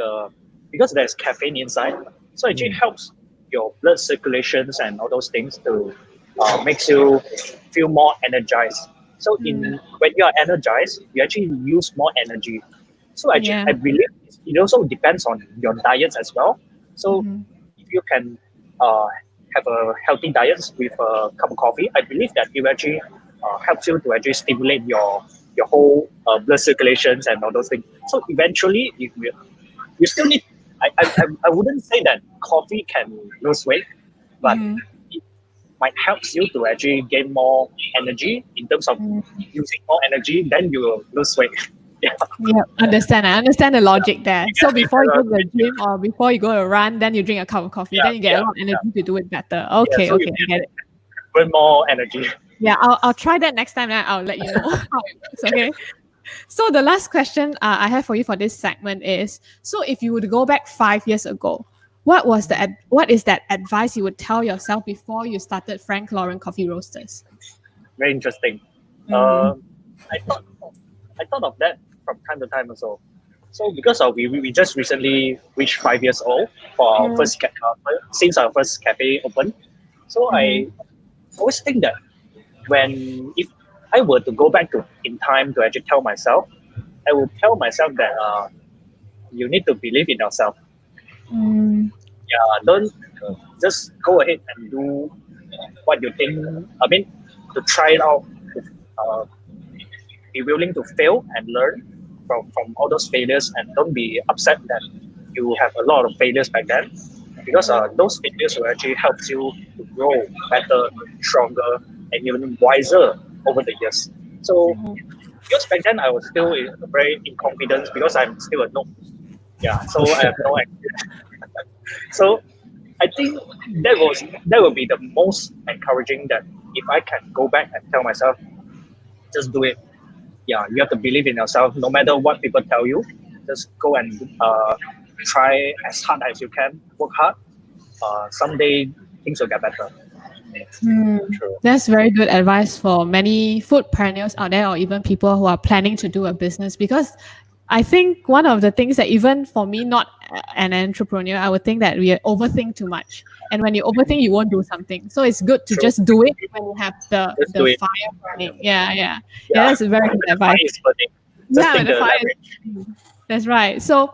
because there's caffeine inside, so it actually helps your blood circulations and all those things to makes you feel more energized. So when you are energized, you actually use more energy. So Yeah. I believe it also depends on your diets as well. So if you can uh, have a healthy diet with a cup of coffee, I believe that it actually helps you to actually stimulate your whole blood circulations and all those things. So eventually, if you still need. I wouldn't say that coffee can lose weight, but it might help you to actually gain more energy in terms of using more energy. Then you will lose weight. Yeah. Yeah, understand. I understand the logic there. So before you go to the gym or before you go to run, then you drink a cup of coffee. Then you get a lot of energy to do it better. Okay, so okay, you I get it. burn more energy. Yeah, I'll try that next time. Then I'll let you know how it works. Okay. So the last question I have for you for this segment is: so if you would go back 5 years ago, what is that advice you would tell yourself before you started Frank Laurent Coffee Roasters? Very interesting. Mm. I thought of that from time to time also. So because we just recently reached 5 years old for our first since our first cafe opened. So I always think that if I were to go back in time to actually tell myself, I would tell myself that you need to believe in yourself. Mm. Yeah, don't just go ahead and do what you think. I mean, to try it out. Uh, be willing to fail and learn from all those failures, and don't be upset that you have a lot of failures back then, because those failures will actually help you to grow better, stronger, and even wiser over the years. So because back then I was still very inconfident because I'm still a noob. Yeah, so I have no idea. So I think that will be the most encouraging, that if I can go back and tell myself, just do it. Yeah, you have to believe in yourself no matter what people tell you. Just go and try as hard as you can, work hard. Someday things will get better. That's very good advice for many foodpreneurs out there, or even people who are planning to do a business. Because I think one of the things that, even for me, not an entrepreneur, I would think that we overthink too much. And when you overthink, you won't do something. So it's good to just do it when you have Just do the it. fire burning. Yeah, that's very good The fire advice. is burning. Just Yeah, take the the fire. leverage. That's right. So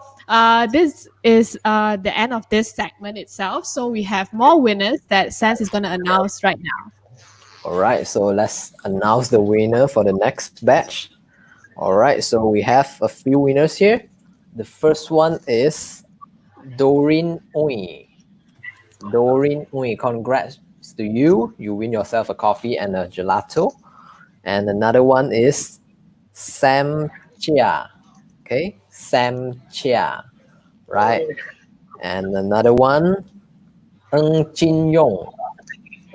this is the end of this segment itself. So we have more winners that Sans is going to announce right now. All right, so let's announce the winner for the next batch. All right, so we have a few winners here. The first one is Doreen Oi. Doreen Oi, congrats to you. You win yourself a coffee and a gelato. And another one is Sam Chia. Okay, Sam Chia, right? And another one, Ng Chin Yong.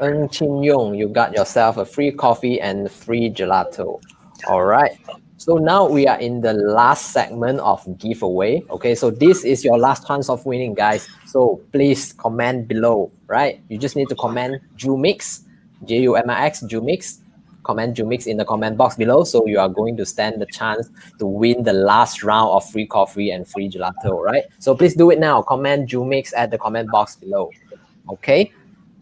Ng Chin Yong, you got yourself a free coffee and free gelato. All right. So now we are in the last segment of giveaway. Okay, so this is your last chance of winning, guys. So please comment below, right? You just need to comment Jumix, Jumix, Jumix. Comment Jumix in the comment box below. So you are going to stand the chance to win the last round of free coffee and free gelato, right? So please do it now. Comment Jumix at the comment box below. Okay.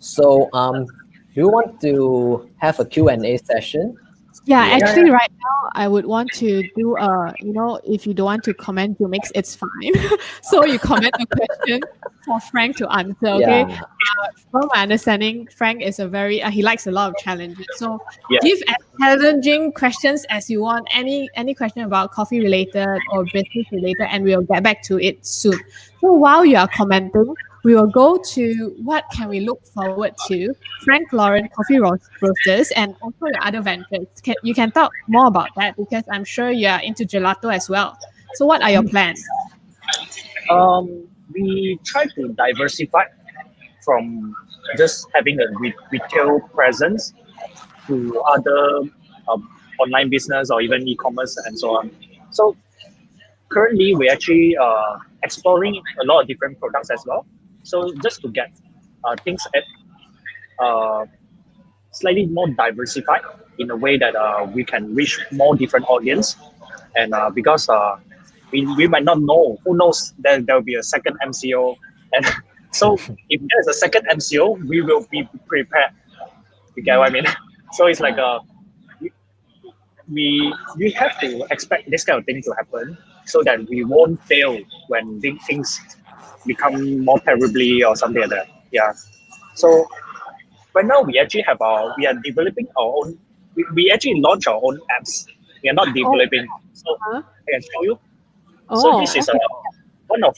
So do you want to have a Q&A session? Yeah, Yeah. actually, right now I would want to do if you don't want to comment your mix, it's fine. So you comment a question for Frank to answer. Okay. Yeah. From my understanding, Frank is a very he likes a lot of challenges. So Yeah. give as challenging questions as you want. Any question about coffee related or business related, and we'll get back to it soon. So while you are commenting, we will go to what can we look forward to Frank Laurent Coffee Roasters and also your other ventures. You can talk more about that because I'm sure you are into gelato as well. So what are your plans? We try to diversify from just having a retail presence to other online business or even e-commerce and so on. So currently, we're actually exploring a lot of different products as well. So just to get things at slightly more diversified in a way that we can reach more different audience. And because we might not know, who knows, there'll be a second MCO. And so if there's a second MCO, we will be prepared. You get what I mean? So it's like we have to expect this kind of thing to happen so that we won't fail when things become more terribly or something like that. Yeah. So right now we actually we are developing our own. We actually launch our own apps. We are not developing. So I can show you. So this is one of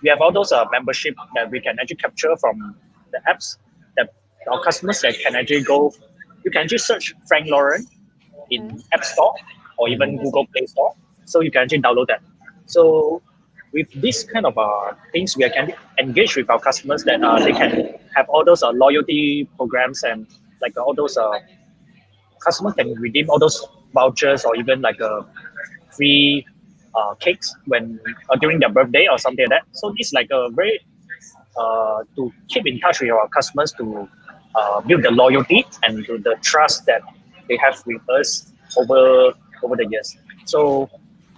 we have all those membership that we can actually capture from the apps that our customers can actually go. You can actually search Frank Laurent in App Store or even Google Play Store. So you can actually download that. So with this kind of things, we can engage with our customers that they can have all those loyalty programs and all those customers can redeem all those vouchers or even free cakes when during their birthday or something like that. So this is a very to keep in touch with our customers to build the loyalty and the trust that they have with us over the years. So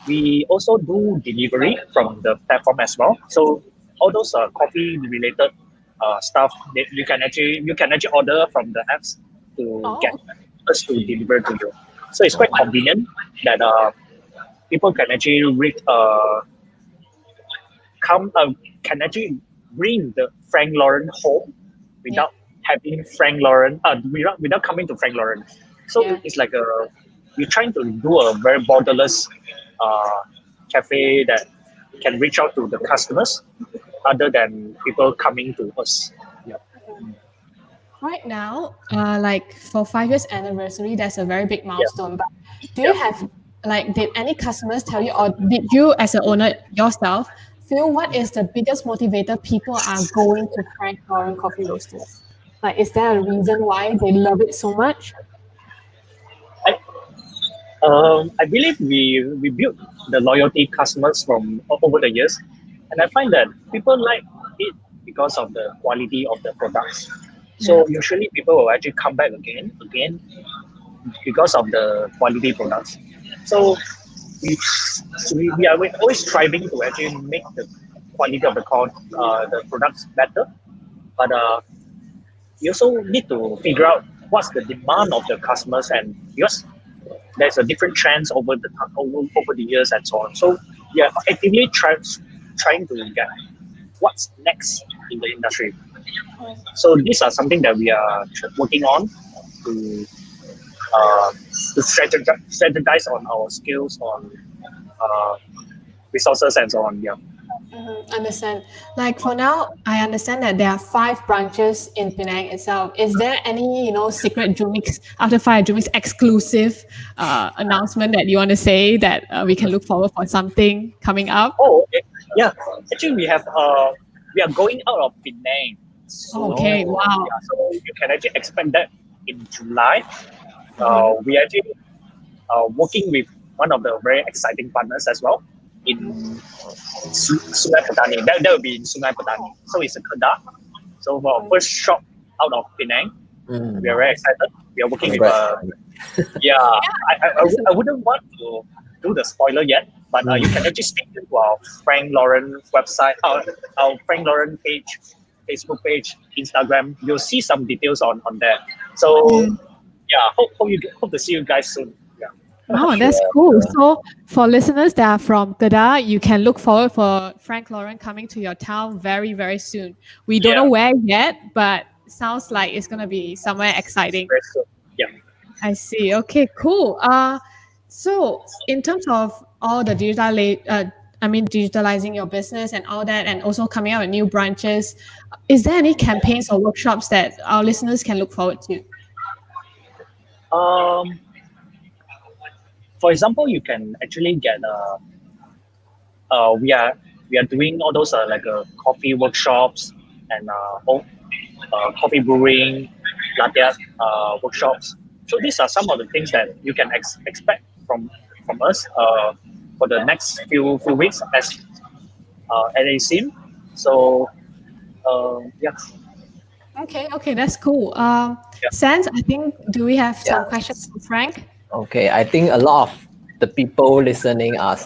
we also do delivery from the platform as well. So all those coffee related stuff that you can actually order from the apps to get us to deliver to you. So it's quite convenient that people can actually can actually bring the Frank Laurent home without having Frank Laurent without coming to Frank Laurent. So it's we're trying to do a very borderless cafe that can reach out to the customers other than people coming to us. Yeah. Right now, for 5 years anniversary, that's a very big milestone. But do you have did any customers tell you, or did you as an owner yourself feel what is the biggest motivator people are going to Frank Laurent Coffee Roasters? Is there a reason why they love it so much? I believe we built the loyalty customers from over the years, and I find that people like it because of the quality of the products. So usually people will actually come back again because of the quality products. So we are always striving to actually make the quality of the products better, but you also need to figure out what's the demand of the customers, and because there's a different trends over the years and so on. So we are actively trying to get what's next in the industry. So these are something that we are working on to strategize on our skills, on resources and so on. Yeah. Understand. Like for now, I understand that there are 5 branches in Penang itself. Is there any, secret Jumix after 5 Jumix exclusive announcement that you want to say that we can look forward for something coming up? Oh, okay. Yeah. Actually, we are going out of Penang. So, Okay, wow. yeah, so you can actually expect that in July. We are actually working with one of the very exciting partners as well in Sungai Petani. That will be in Sungai Petani. So it's a Kedah. So for our first shop out of Penang, we are very excited. We are working Congrats. with I wouldn't want to do the spoiler yet, but you can actually stay tuned to our Frank Laurent website, our Frank Laurent page, Facebook page, Instagram. You'll see some details on there. So yeah, hope to see you guys soon. Yeah. Oh, that's cool. So for listeners that are from Kedah, you can look forward for Frank Laurent coming to your town very, very soon. We don't know where yet, but sounds like it's going to be somewhere exciting. Very soon. Yeah. I see. Okay, cool. So in terms of all the digitalizing your business and all that, and also coming out with new branches, is there any campaigns or workshops that our listeners can look forward to? For example, you can actually get we are doing all those coffee workshops and coffee brewing, latte workshops. So these are some of the things that you can expect from us for the next few weeks as a scene. So yeah. Okay, that's cool. Sans, I think, do we have some questions for Frank? Okay, I think a lot of the people listening are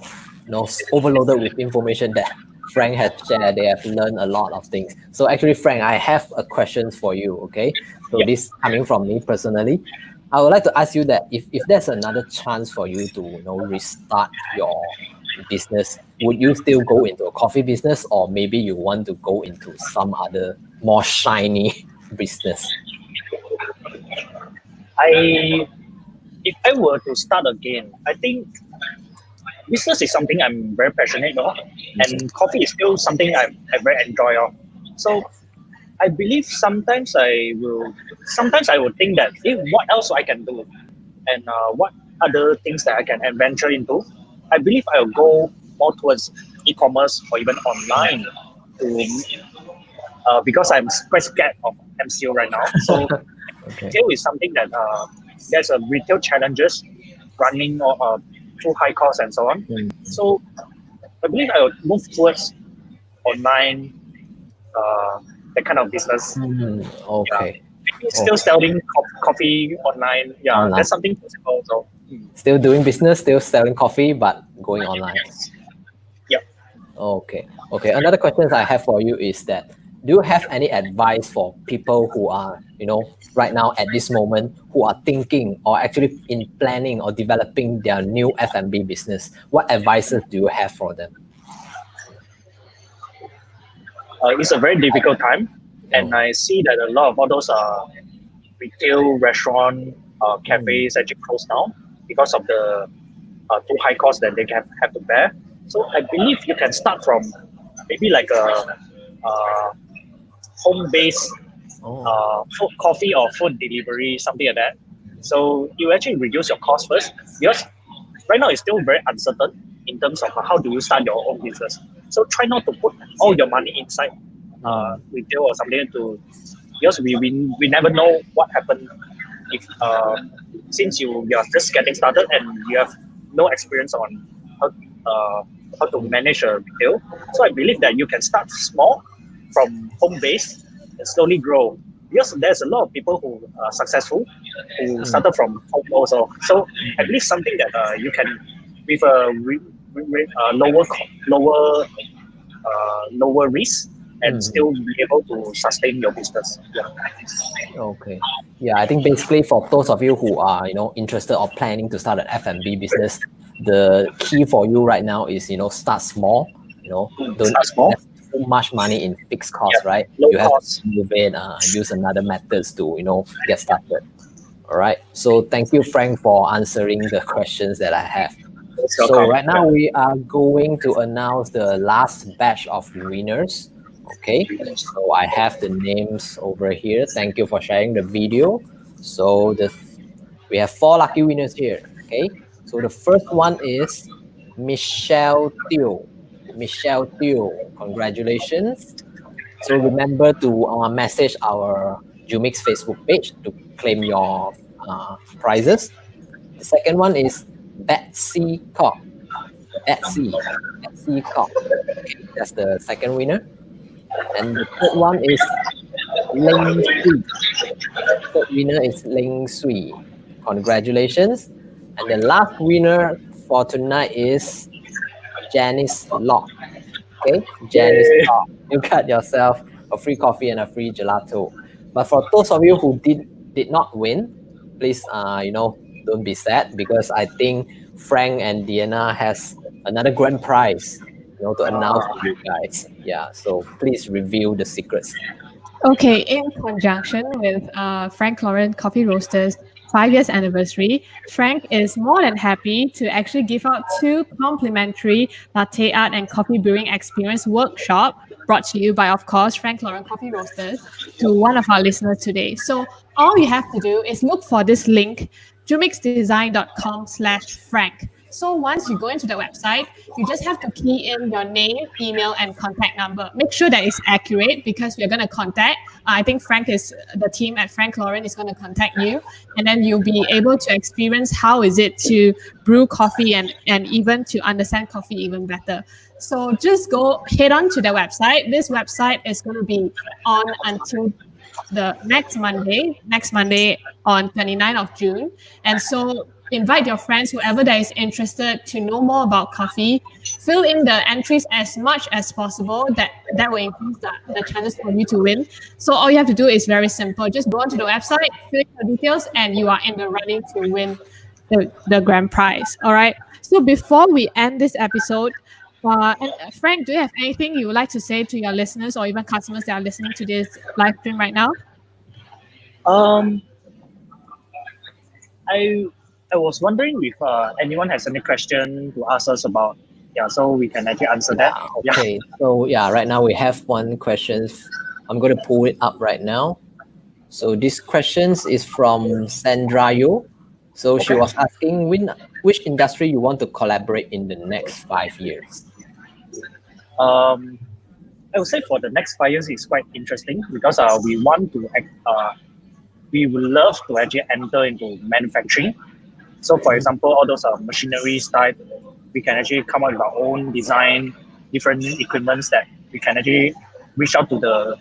overloaded with information that Frank has shared. They have learned a lot of things. So actually, Frank, I have a question for you. Okay, so this coming from me personally. I would like to ask you that if there's another chance for you to restart your business, would you still go into a coffee business, or maybe you want to go into some other more shiny business? If I were to start again, I think business is something I'm very passionate about, and coffee is still something I very enjoy. So I believe sometimes I will think that what else I can do, and what other things that I can venture into. I believe I will go more towards e-commerce or even online, because I'm quite scared of MCO right now. So retail is something that there's a retail challenges running too high costs and so on. So I believe I would move towards online, that kind of business. Okay. Maybe still selling coffee online. Yeah, Online. that's something possible. So Still doing business, still selling coffee, but going online. yeah. Okay. Another question I have for you is that, do you have any advice for people who are, right now at this moment, who are thinking or actually in planning or developing their new F&B business? What advices do you have for them? It's a very difficult time, and I see that a lot of all those retail restaurant cafes actually closed down because of the too high cost that they have to bear. So I believe you can start from maybe like a home-based food, coffee or food delivery, something like that. So you actually reduce your cost first, because right now it's still very uncertain in terms of how do you start your own business. So try not to put all your money inside retail or something, because we never know what happened if since you are just getting started and you have no experience on how to manage a retail. So I believe that you can start small from home base and slowly grow, because there's a lot of people who are successful who started from home also. So I believe something that you can, with a lower risk, and still be able to sustain your business. Yeah. Okay. Yeah, I think basically for those of you who are, interested or planning to start an F&B business, the key for you right now is, start small. Don't invest too much money in fixed costs, right? You have to move in, use another methods to, get started. All right. So thank you, Frank, for answering the questions that I have. Most So welcome. right now we are going to announce the last batch of winners. Okay, so I have the names over here. Thank you for sharing the video. So we have 4 lucky winners here. Okay, so the first one is Michelle Teo. Michelle Teo, congratulations. So remember to message our Jumix Facebook page to claim your prizes. The second one is Betsy Cock. Betsy Cock. Okay, that's the second winner. And the third one is Ling Sui. Third winner is Ling Sui. Congratulations. And the last winner for tonight is Janice Locke. Okay, Janice Yay. Locke. You got yourself a free coffee and a free gelato. But for those of you who did not win, please don't be sad, because I think Frank and Diana has another grand prize, to announce to you guys. Yeah, so please reveal the secrets. Okay, in conjunction with Frank Laurent Coffee Roasters 5 years anniversary, Frank is more than happy to actually give out 2 complimentary latte art and coffee brewing experience workshop brought to you by, of course, Frank Laurent Coffee Roasters to one of our listeners today. So all you have to do is look for this link, jumixdesign.com/Frank. So once you go into the website, you just have to key in your name, email, and contact number. Make sure that it's accurate, because we're going to contact. I think the team at Frank Laurent is going to contact you, and then you'll be able to experience how is it to brew coffee and even to understand coffee even better. So just head on to the website. This website is going to be on until the next Monday on 29th of June. And so invite your friends, whoever that is interested to know more about coffee. Fill in the entries as much as possible. That will increase the chances for you to win. So all you have to do is very simple. Just go onto the website, fill in the details, and you are in the running to win the grand prize. All right. So before we end this episode, and Frank, do you have anything you would like to say to your listeners or even customers that are listening to this live stream right now? Um, I I was wondering if anyone has any question to ask us about. Yeah, so we can actually answer that. Okay, so right now we have one question. I'm going to pull it up right now. So this questions is from Sandra Yo. So she was asking which industry you want to collaborate in the next 5 years. I would say for the next 5 years is quite interesting, because we would love to actually enter into manufacturing. So for example, all those machinery type, we can actually come up with our own design, different equipments that we can actually reach out to the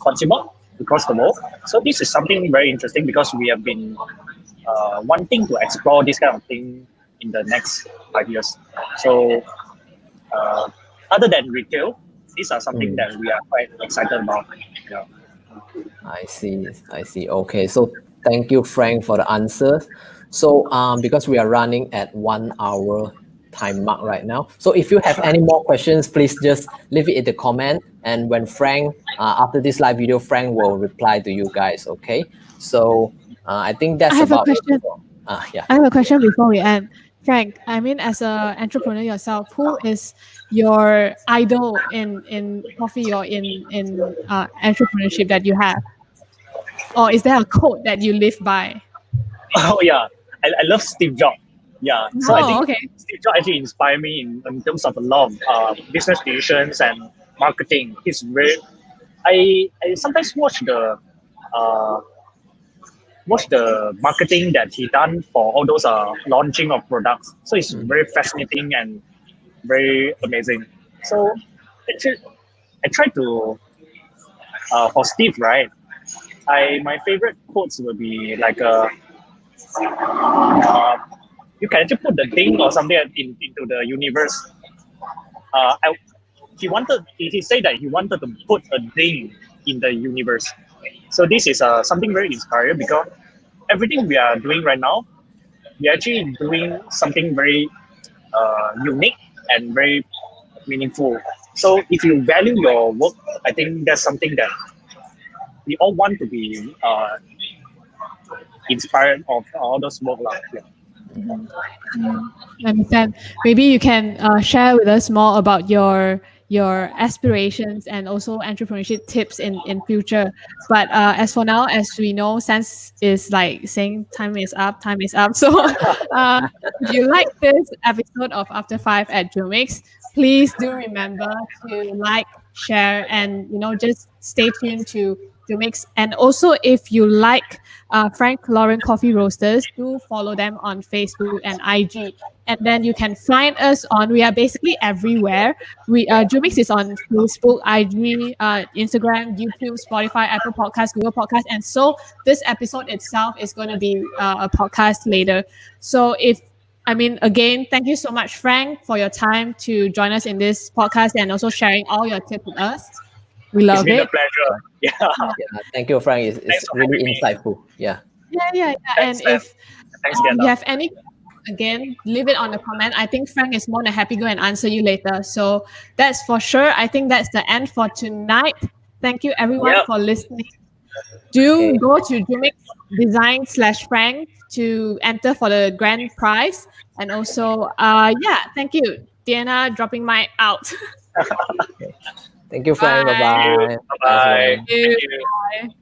consumer across the world. So this is something very interesting, because we have been wanting to explore this kind of thing in the next 5 years. So other than retail, these are something that we are quite excited about. Yeah. I see. Okay, so thank you, Frank, for the answers. So because we are running at 1 hour time mark right now, so if you have any more questions, please just leave it in the comment, and when Frank after this live video, Frank will reply to you guys. Okay, so I think that's about it. I have a question before we end. Frank, I mean, as an entrepreneur yourself, who is your idol in coffee or in entrepreneurship that you have? Or is there a quote that you live by? Oh yeah, I love Steve Jobs. Yeah, so I think okay. Steve Jobs actually inspired me in terms of a lot of business decisions and marketing. He's very. I sometimes watch the marketing that he done for all those launching of products. So it's very fascinating and very amazing. So actually, I try to for Steve, right? My favorite quotes would be like you can actually put the thing or something into the universe. He said that he wanted to put a thing in the universe. So this is something very inspiring, because everything we are doing right now, we're actually doing something very unique and very meaningful. So if you value your work, I think that's something that we all want to be inspired of all those work. Yeah. I understand. Maybe you can share with us more about your aspirations and also entrepreneurship tips in future. But as for now, as we know, Sense is like saying time is up, time is up. So if you like this episode of After Five at Jumix, please do remember to like, share, and just stay tuned to Jumix. And also, if you like Frank Laurent Coffee Roasters, do follow them on Facebook and IG. And then you can find us on. We are basically everywhere. We Jumix is on Facebook, IG, Instagram, YouTube, Spotify, Apple Podcasts, Google Podcasts, and so this episode itself is going to be a podcast later. So again, thank you so much, Frank, for your time to join us in this podcast and also sharing all your tips with us. We love It's been it. a pleasure. Yeah. Yeah, thank you, Frank. It's Thanks for really having me. insightful. Yeah. Yeah. Thanks, And if Thanks, you Vienna. have any, again, leave it on the comment. I think Frank is more than happy to go and answer you later. So that's for sure. I think that's the end for tonight. Thank you everyone Yep. for listening. Do Okay. go to Jumix Design/Frank to enter for the grand prize. And also, thank you, Diana, dropping my out. Thank you, Frank. Bye. Bye-bye. Bye-bye. Thank you. Thank you. Bye.